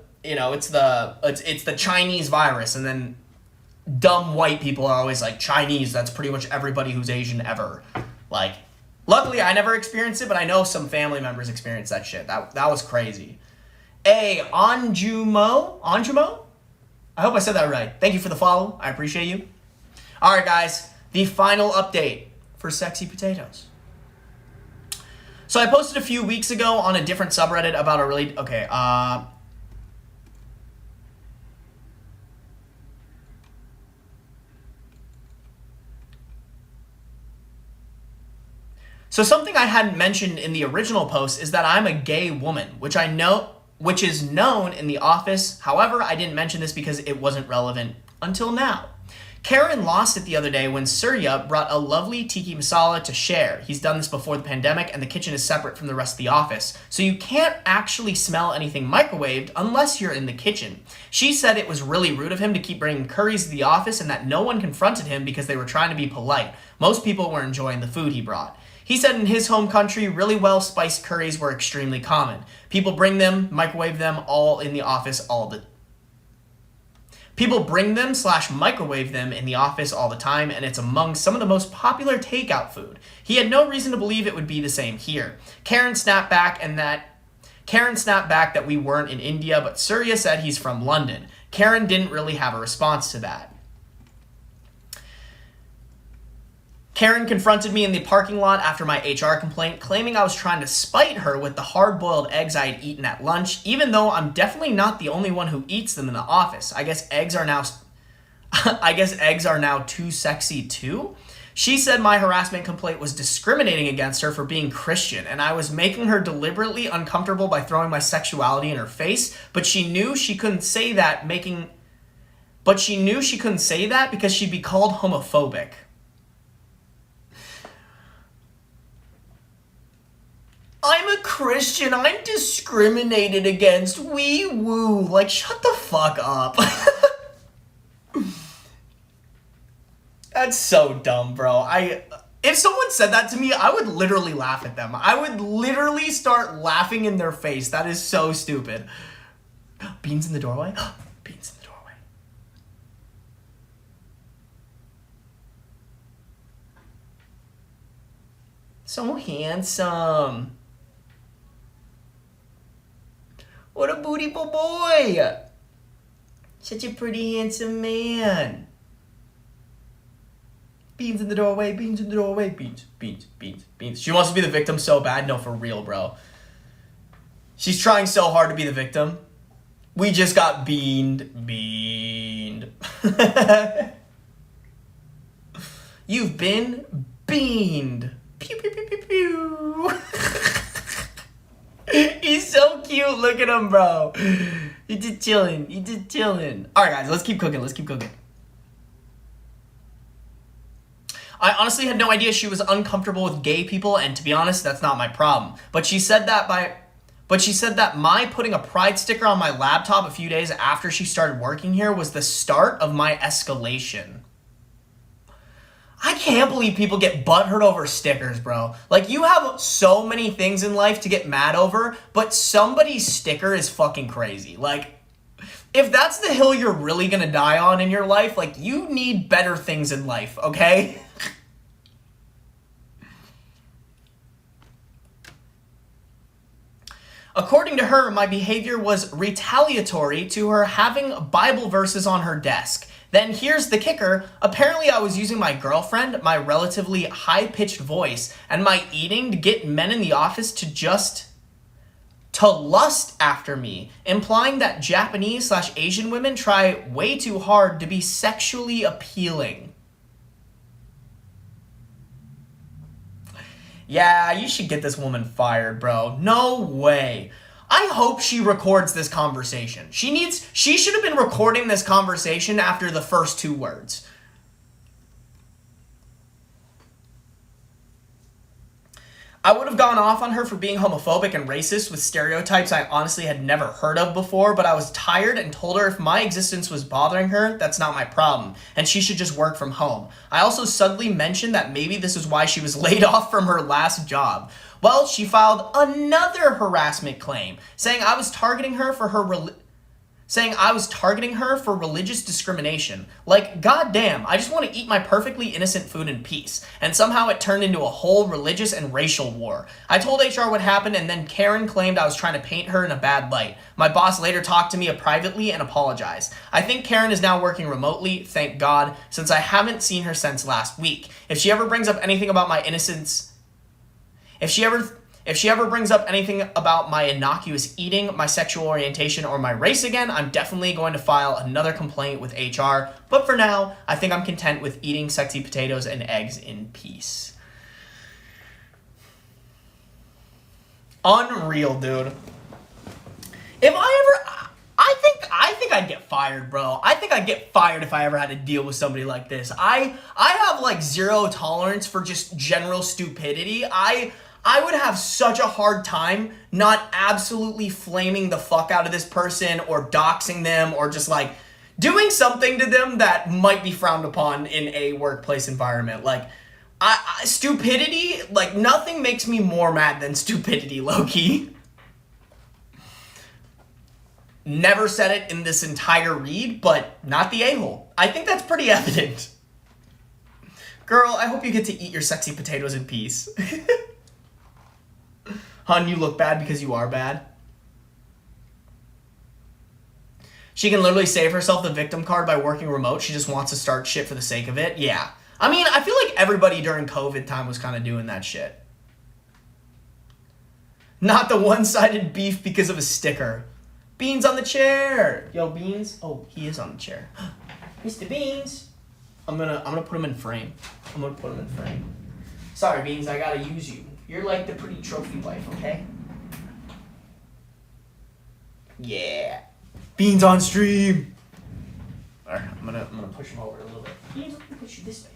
Chinese virus, and then dumb white people are always like, Chinese, that's pretty much everybody who's Asian ever. Like, luckily I never experienced it, but I know some family members experienced that shit. That was crazy. Anjumo? I hope I said that right. Thank you for the follow. I appreciate you. All right, guys, the final update for Sexy Potatoes. So I posted a few weeks ago on a different subreddit about a really... Okay, So something I hadn't mentioned in the original post is that I'm a gay woman, which is known in the office. However, I didn't mention this because it wasn't relevant until now. Karen lost it the other day when Surya brought a lovely tiki masala to share. He's done this before the pandemic, and the kitchen is separate from the rest of the office, so you can't actually smell anything microwaved unless you're in the kitchen. She said it was really rude of him to keep bringing curries to the office and that no one confronted him because they were trying to be polite. Most people were enjoying the food he brought. He said in his home country, really well-spiced curries were extremely common. People bring them, microwave them, all in the office all the People bring them / microwave them in the office all the time, and it's among some of the most popular takeout food. He had no reason to believe it would be the same here. Karen snapped back that we weren't in India, but Surya said he's from London. Karen didn't really have a response to that. Karen confronted me in the parking lot after my HR complaint, claiming I was trying to spite her with the hard-boiled eggs I had eaten at lunch, even though I'm definitely not the only one who eats them in the office. I guess eggs are now too sexy too? She said my harassment complaint was discriminating against her for being Christian, and I was making her deliberately uncomfortable by throwing my sexuality in her face, but she knew she couldn't say that because she'd be called homophobic. I'm a Christian, I'm discriminated against, wee woo. Like, shut the fuck up. That's so dumb, bro. If someone said that to me, I would literally laugh at them. I would literally start laughing in their face. That is so stupid. Beans in the doorway? Beans in the doorway. So handsome. What a booty-ball boy! Such a pretty, handsome man. Beans in the doorway, beans in the doorway, beans, beans, beans, beans. She wants to be the victim so bad. No, for real, bro. She's trying so hard to be the victim. We just got beaned. You've been beaned. Pew, pew, pew, pew, pew. He's so cute. Look at him, bro. He's just chilling. All right, guys, let's keep cooking. I honestly had no idea she was uncomfortable with gay people, and to be honest, that's not my problem. But she said that my putting a pride sticker on my laptop a few days after she started working here was the start of my escalation. I can't believe people get butthurt over stickers, bro. Like, you have so many things in life to get mad over, but somebody's sticker is fucking crazy. Like, if that's the hill you're really gonna die on in your life, like, you need better things in life, okay? According to her, my behavior was retaliatory to her having Bible verses on her desk. Then here's the kicker. Apparently I was using my girlfriend, my relatively high-pitched voice, and my eating to get men in the office to lust after me, implying that Japanese / Asian women try way too hard to be sexually appealing. Yeah, you should get this woman fired, bro. No way. I hope she records this conversation. She should have been recording this conversation after the first 2 words. I would have gone off on her for being homophobic and racist with stereotypes I honestly had never heard of before, but I was tired and told her if my existence was bothering her, that's not my problem, and she should just work from home. I also subtly mentioned that maybe this is why she was laid off from her last job. Well, she filed another harassment claim, saying I was targeting her for religious discrimination. Like, goddamn, I just want to eat my perfectly innocent food in peace. And somehow it turned into a whole religious and racial war. I told HR what happened, and then Karen claimed I was trying to paint her in a bad light. My boss later talked to me privately and apologized. I think Karen is now working remotely, thank God, since I haven't seen her since last week. If she ever brings up anything about my innocence... If she ever brings up anything about my innocuous eating, my sexual orientation, or my race again, I'm definitely going to file another complaint with HR. But for now, I think I'm content with eating sexy potatoes and eggs in peace. Unreal, dude. I think I'd get fired, bro. I think I'd get fired if I ever had to deal with somebody like this. I have like zero tolerance for just general stupidity. I would have such a hard time not absolutely flaming the fuck out of this person or doxing them or just like doing something to them that might be frowned upon in a workplace environment. Like, stupidity, like, nothing makes me more mad than stupidity, low-key. Never said it in this entire read, but not the a-hole. I think that's pretty evident. Girl, I hope you get to eat your sexy potatoes in peace. Hun, you look bad because you are bad. She can literally save herself the victim card by working remote. She just wants to start shit for the sake of it. Yeah. I mean, I feel like everybody during COVID time was kind of doing that shit. Not the one-sided beef because of a sticker. Beans on the chair. Yo, Beans. Oh, he is on the chair. Mr. Beans. I'm gonna put him in frame. Sorry, Beans, I gotta use you. You're like the pretty trophy wife, okay? Yeah. Beans on stream. Alright, I'm gonna push him over a little bit. Beans, let me push you this way.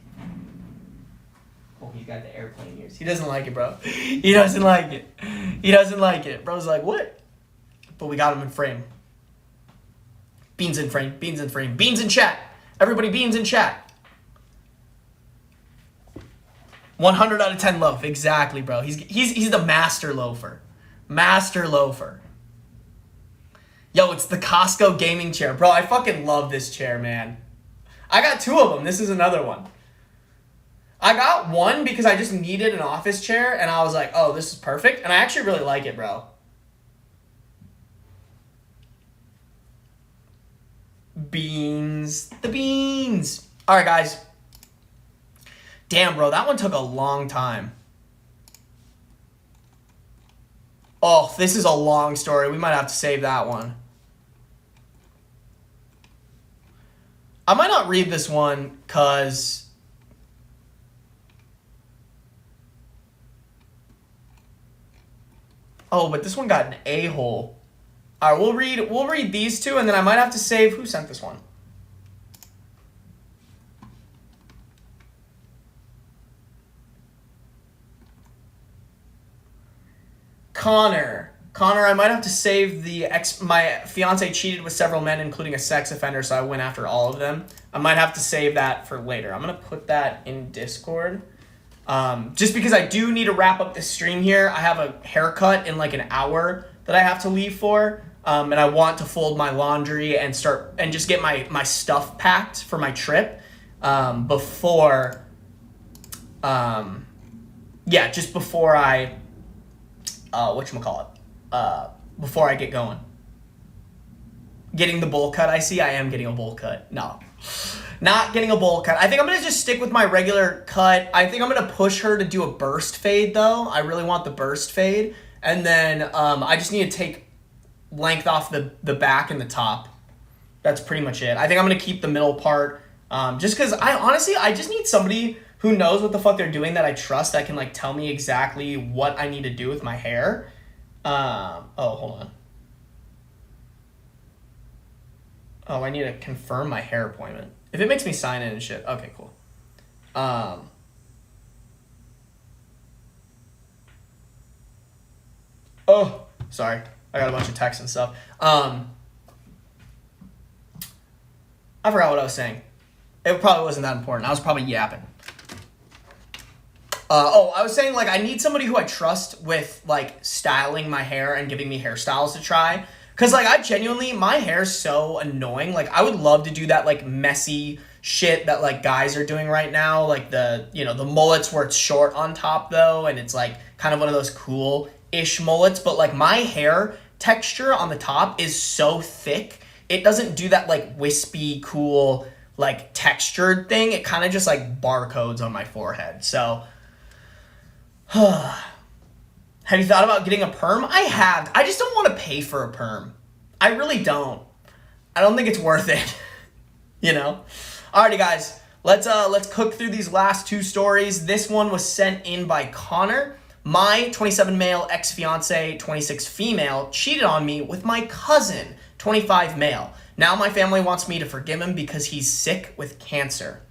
Oh, he's got the airplane ears. He doesn't like it, bro. He doesn't like it. Bro's like, what? But we got him in frame. Beans in frame. Beans in chat. Everybody, Beans in chat. 100 out of 10 loaf. Exactly, bro. He's the master loafer. Yo, it's the Costco gaming chair. Bro, I fucking love this chair, man. I got 2 of them. This is another one. I got one because I just needed an office chair, and I was like, oh, this is perfect. And I actually really like it, bro. Beans. The beans. All right, guys. Damn, bro, that one took a long time. Oh, this is a long story. We might have to save that one. I might not read this one because... Oh, but this one got an a-hole. All right, we'll read these 2, and then I might have to save... Who sent this one? Connor, I might have to save my fiance cheated with several men, including a sex offender, so I went after all of them. I might have to save that for later. I'm going to put that in Discord. Just because I do need to wrap up this stream here. I have a haircut in like an hour that I have to leave for. And I want to fold my laundry and just get my stuff packed for my trip before just before I before I get going. Getting the bowl cut, I see. I am getting a bowl cut. No, not getting a bowl cut. I think I'm going to just stick with my regular cut. I think I'm going to push her to do a burst fade, though. I really want the burst fade. And then I just need to take length off the back and the top. That's pretty much it. I think I'm going to keep the middle part just because I just need somebody who knows what the fuck they're doing that I trust that can like tell me exactly what I need to do with my hair. Hold on. Oh, I need to confirm my hair appointment. If it makes me sign in and shit. Okay, cool. Oh, sorry. I got a bunch of texts and stuff. I forgot what I was saying. It probably wasn't that important. I was probably yapping. I was saying, like, I need somebody who I trust with, like, styling my hair and giving me hairstyles to try. Because, like, my hair's so annoying. Like, I would love to do that, like, messy shit that, like, guys are doing right now. Like, the mullets where it's short on top, though. And it's, like, kind of one of those cool-ish mullets. But, like, my hair texture on the top is so thick. It doesn't do that, like, wispy, cool, like, textured thing. It kind of just, like, barcodes on my forehead. So... Have you thought about getting a perm? I have. I just don't want to pay for a perm. I really don't. I don't think it's worth it. You know? Alrighty, guys. Let's cook through these last 2 stories. This one was sent in by Connor. My 27 male ex-fiance, 26 female, cheated on me with my cousin 25 male. Now my family wants me to forgive him because he's sick with cancer.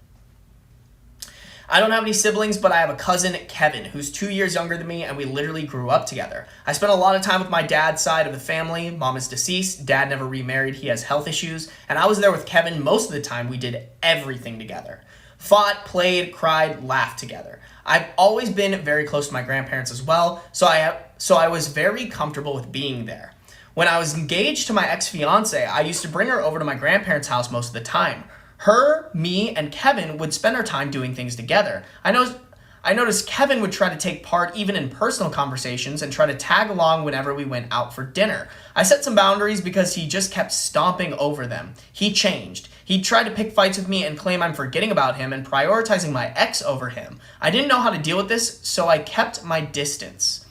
I don't have any siblings, but I have a cousin, Kevin, who's 2 years younger than me, and we literally grew up together. I spent a lot of time with my dad's side of the family. Mom is deceased. Dad never remarried. He has health issues. And I was there with Kevin most of the time. We did everything together. Fought, played, cried, laughed together. I've always been very close to my grandparents as well, so I was very comfortable with being there. When I was engaged to my ex-fiance, I used to bring her over to my grandparents' house most of the time. Her, me, and Kevin would spend our time doing things together. I noticed Kevin would try to take part even in personal conversations and try to tag along whenever we went out for dinner. I set some boundaries because he just kept stomping over them. He changed. He tried to pick fights with me and claim I'm forgetting about him and prioritizing my ex over him. I didn't know how to deal with this, so I kept my distance.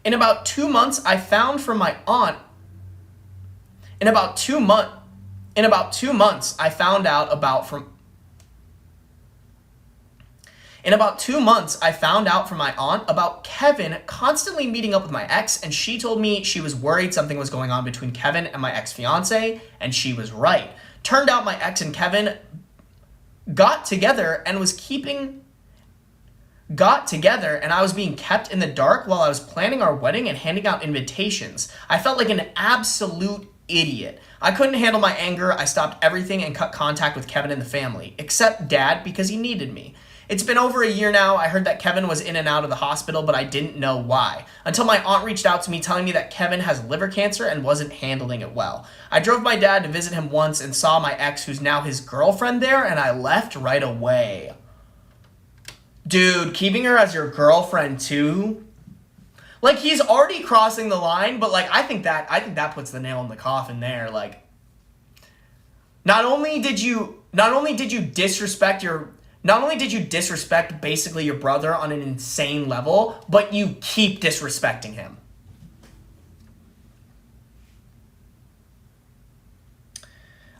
In about 2 months, I found from my aunt. In about 2 months, I found out from my aunt about Kevin constantly meeting up with my ex, and she told me she was worried something was going on between Kevin and my ex-fiance, and she was right. Turned out my ex and Kevin got together and I was being kept in the dark while I was planning our wedding and handing out invitations. I felt like an absolute idiot. I couldn't handle my anger. I stopped everything and cut contact with Kevin and the family, except Dad because he needed me. It's been over a year now. I heard that Kevin was in and out of the hospital, but I didn't know why. Until my aunt reached out to me telling me that Kevin has liver cancer and wasn't handling it well. I drove my dad to visit him once and saw my ex, who's now his girlfriend, there, and I left right away. Dude, keeping her as your girlfriend too? Like, he's already crossing the line, but like I think that puts the nail in the coffin there. Like, not only did you disrespect basically your brother on an insane level, but you keep disrespecting him.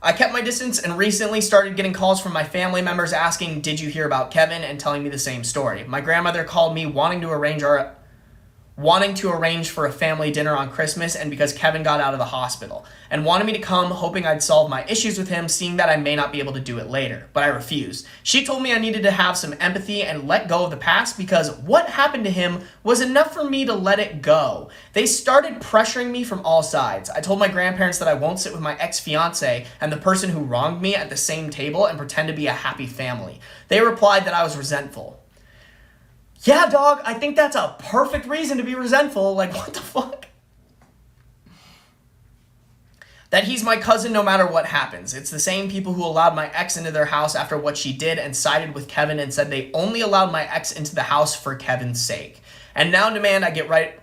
I kept my distance and recently started getting calls from my family members asking, "Did you hear about Kevin?" and telling me the same story. My grandmother called me wanting to arrange for a family dinner on Christmas, and because Kevin got out of the hospital, and wanted me to come, hoping I'd solve my issues with him, seeing that I may not be able to do it later, but I refused. She told me I needed to have some empathy and let go of the past because what happened to him was enough for me to let it go. They started pressuring me from all sides. I told my grandparents that I won't sit with my ex-fiance and the person who wronged me at the same table and pretend to be a happy family. They replied that I was resentful. Yeah, dog, I think that's a perfect reason to be resentful. Like, what the fuck? That he's my cousin no matter what happens. It's the same people who allowed my ex into their house after what she did and sided with Kevin and said they only allowed my ex into the house for Kevin's sake. And now demand I get right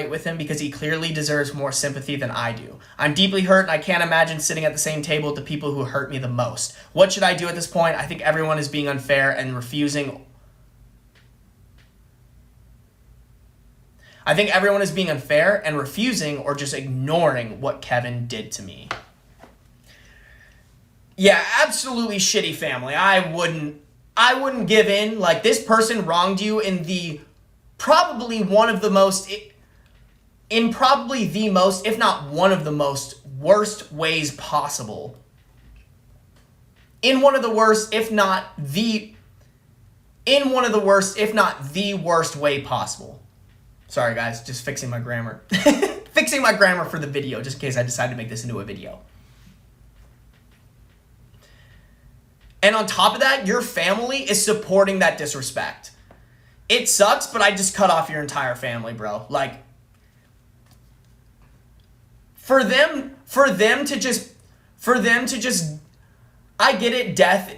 with him because he clearly deserves more sympathy than I do. I'm deeply hurt and I can't imagine sitting at the same table with the people who hurt me the most. What should I do at this point? I think everyone is being unfair and refusing or just ignoring what Kevin did to me. Yeah, absolutely shitty family. I wouldn't give in. Like, this person wronged you in probably the most, if not one of the most worst ways possible. In one of the worst, if not the worst way possible. Sorry, guys, just fixing my grammar. Fixing my grammar for the video, just in case I decide to make this into a video. And on top of that, your family is supporting that disrespect. It sucks, but I just cut off your entire family, bro. Like, for them to just, I get it, death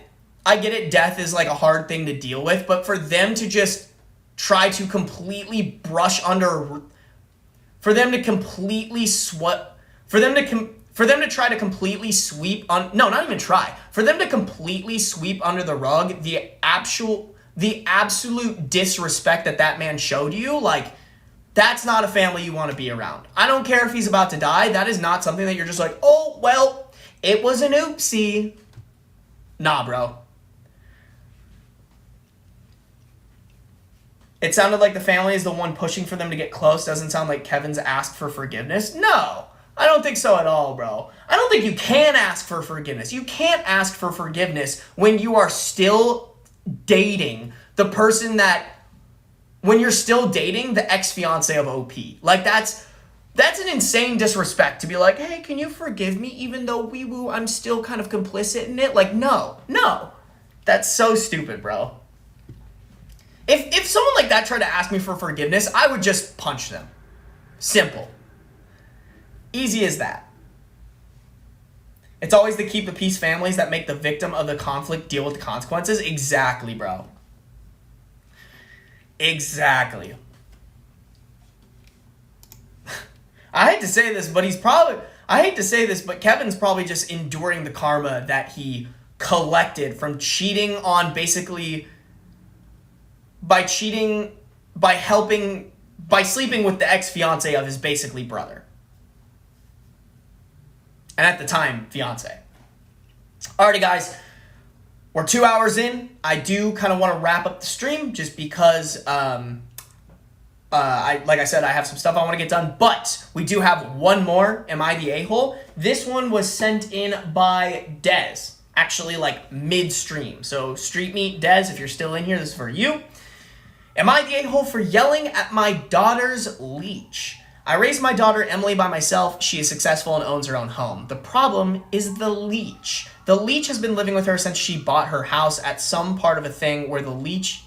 is like a hard thing to deal with, but for them to just try to completely brush under, for them to try to completely sweep under the rug the absolute disrespect that man showed you, like, that's not a family you want to be around. I don't care if he's about to die. That is not something that you're just like, oh, well, it was an oopsie. Nah, bro. It sounded like the family is the one pushing for them to get close. Doesn't sound like Kevin's asked for forgiveness. No. I don't think so at all, bro. I don't think you can ask for forgiveness. You can't ask for forgiveness when you are still dating the person when you're still dating the ex-fiance of OP. Like, that's an insane disrespect to be like, hey, can you forgive me even though I'm still kind of complicit in it? Like, no. That's so stupid, bro. If someone like that tried to ask me for forgiveness, I would just punch them. Simple. Easy as that. It's always the keep the peace families that make the victim of the conflict deal with the consequences. Exactly, bro. Exactly. I hate to say this, but Kevin's probably just enduring the karma that he collected from cheating on by sleeping with the ex-fiance of his basically brother. And at the time, fiance. Alrighty, guys. We're 2 hours in. I do kind of want to wrap up the stream just because, like I said, I have some stuff I want to get done. But we do have one more. Am I the a-hole? This one was sent in by Dez. Actually, like mid-stream. So, Street Meat Dez, if you're still in here, this is for you. Am I the a-hole for yelling at my daughter's leech? I raised my daughter Emily by myself. She is successful and owns her own home. The problem is the leech. The leech has been living with her since she bought her house at some part of a thing where the leech...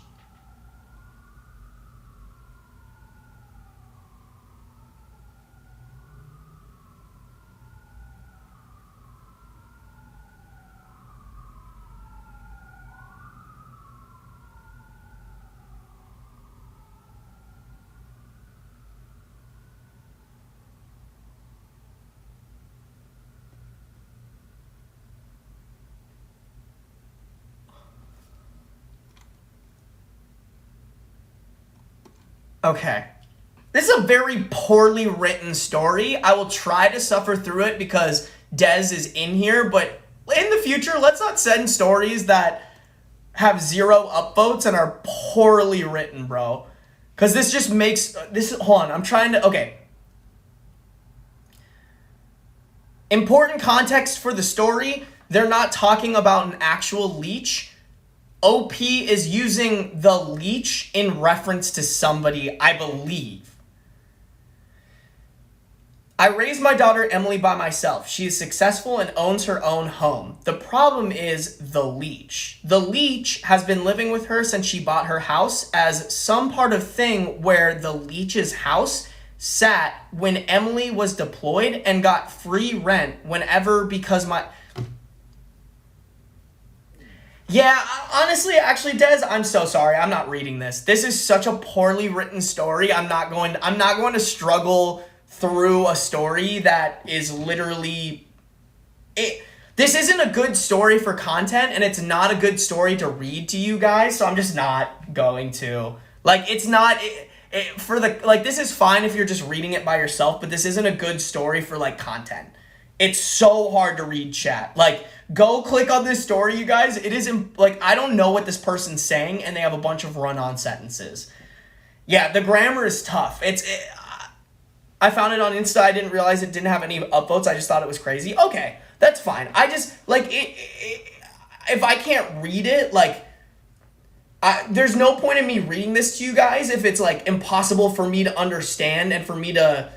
Okay. This is a very poorly written story. I will try to suffer through it because Dez is in here, but in the future, let's not send stories that have 0 upvotes and are poorly written, bro. Because this just makes... Hold on, I'm trying to... Okay. Important context for the story. They're not talking about an actual leech. OP is using the leech in reference to somebody, I believe. I raised my daughter Emily by myself. She is successful and owns her own home. The problem is the leech. The leech has been living with her since she bought her house as some part of thing where the leech's house sat when Emily was deployed and got free rent whenever because my... Yeah, honestly, actually, Dez, I'm so sorry. I'm not reading this. This is such a poorly written story. I'm not going to struggle through a story that is literally... This isn't a good story for content, and it's not a good story to read to you guys, so I'm just not going to. Like, it's not... this is fine if you're just reading it by yourself, but this isn't a good story for, like, content. It's so hard to read chat. Like, go click on this story, you guys. It isn't, like, I don't know what this person's saying, and they have a bunch of run-on sentences. Yeah, the grammar is tough. I found it on Insta. I didn't realize it didn't have any upvotes. I just thought it was crazy. Okay, that's fine. I just, like, if I can't read it, like, there's no point in me reading this to you guys if it's, like, impossible for me to understand and for me to...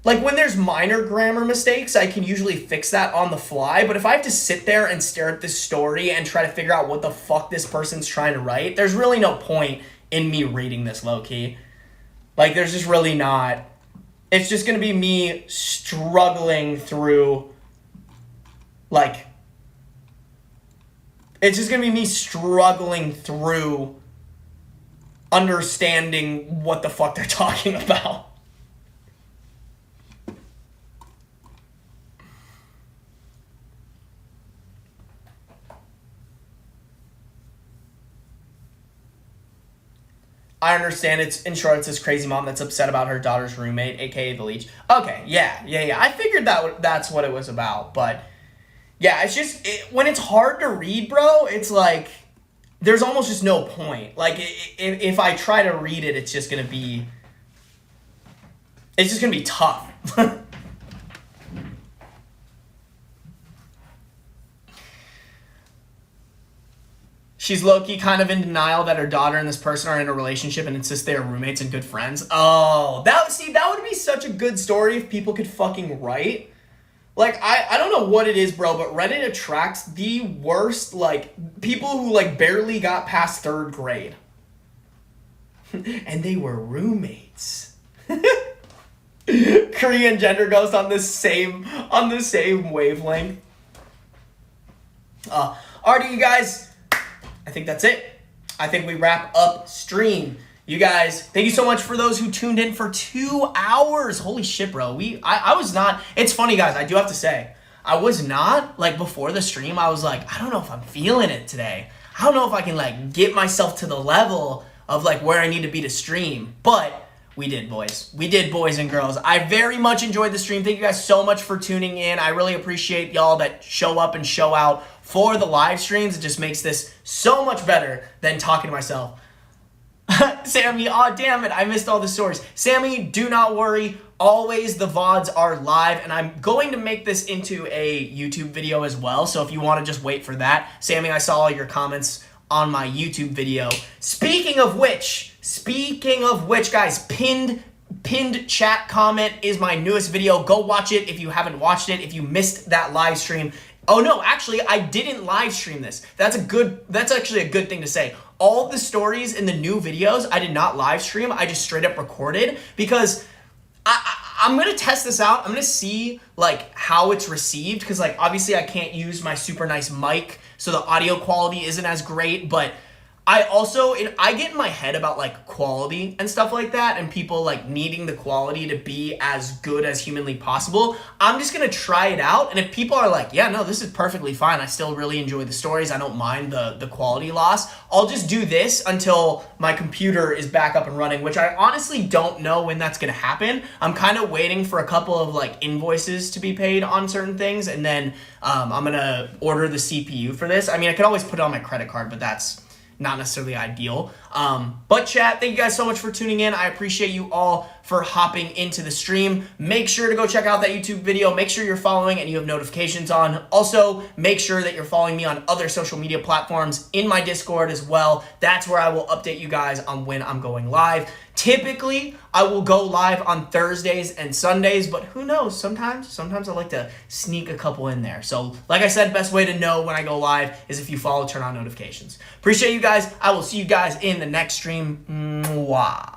Like, when there's minor grammar mistakes, I can usually fix that on the fly. But if I have to sit there and stare at this story and try to figure out what the fuck this person's trying to write, there's really no point in me reading this low-key. Like, there's just really not. It's just going to be me struggling through, like... It's just going to be me struggling through understanding what the fuck they're talking about. I understand it's this crazy mom that's upset about her daughter's roommate, aka the leech. Okay, yeah. I figured that's what it was about, but yeah, it's just when it's hard to read, bro. It's like there's almost just no point. Like if I try to read it, it's just gonna be tough. she's low-key kind of in denial that her daughter and this person are in a relationship and insists they are roommates and good friends. Oh, that would be such a good story if people could fucking write. Like, I don't know what it is, bro, but Reddit attracts the worst, like, people who, like, barely got past 3rd grade. And they were roommates. Korean gender ghost on the same wavelength. Alrighty, you guys. I think that's it. I think we wrap up stream. You guys, thank you so much for those who tuned in for 2 hours. Holy shit, bro. I was not. It's funny, guys. I do have to say, I was not, like, before the stream, I was like, I don't know if I'm feeling it today. I don't know if I can, like, get myself to the level of, like, where I need to be to stream. But we did, boys. We did, boys and girls. I very much enjoyed the stream. Thank you guys so much for tuning in. I really appreciate y'all that show up and show out for the live streams. It just makes this so much better than talking to myself. Sammy, oh damn it, I missed all the stories. Sammy, do not worry. Always the VODs are live, and I'm going to make this into a YouTube video as well, so if you want to just wait for that. Sammy, I saw all your comments on my YouTube video. Speaking of which, guys, pinned chat comment is my newest video. Go watch it if you haven't watched it, if you missed that live stream. Oh no, actually, I didn't live stream this. That's actually a good thing to say. All the stories in the new videos, I did not live stream. I just straight up recorded because I'm going to test this out. I'm going to see, like, how it's received because, like, obviously I can't use my super nice mic, so the audio quality isn't as great, but I get in my head about, like, quality and stuff like that and people, like, needing the quality to be as good as humanly possible. I'm just going to try it out, and if people are like, yeah, no, this is perfectly fine, I still really enjoy the stories, I don't mind the quality loss, I'll just do this until my computer is back up and running, which I honestly don't know when that's going to happen. I'm kind of waiting for a couple of, like, invoices to be paid on certain things, and then I'm going to order the CPU for this. I mean, I could always put it on my credit card, but that's not necessarily ideal. But chat, thank you guys so much for tuning in. I appreciate you all for hopping into the stream. Make sure to go check out that YouTube video. Make sure you're following and you have notifications on. Also, make sure that you're following me on other social media platforms, in my Discord as well. That's where I will update you guys on when I'm going live. Typically, I will go live on Thursdays and Sundays, but who knows? Sometimes I like to sneak a couple in there. So, like I said, best way to know when I go live is if you follow, turn on notifications. Appreciate you guys. I will see you guys in the next stream. Mwah.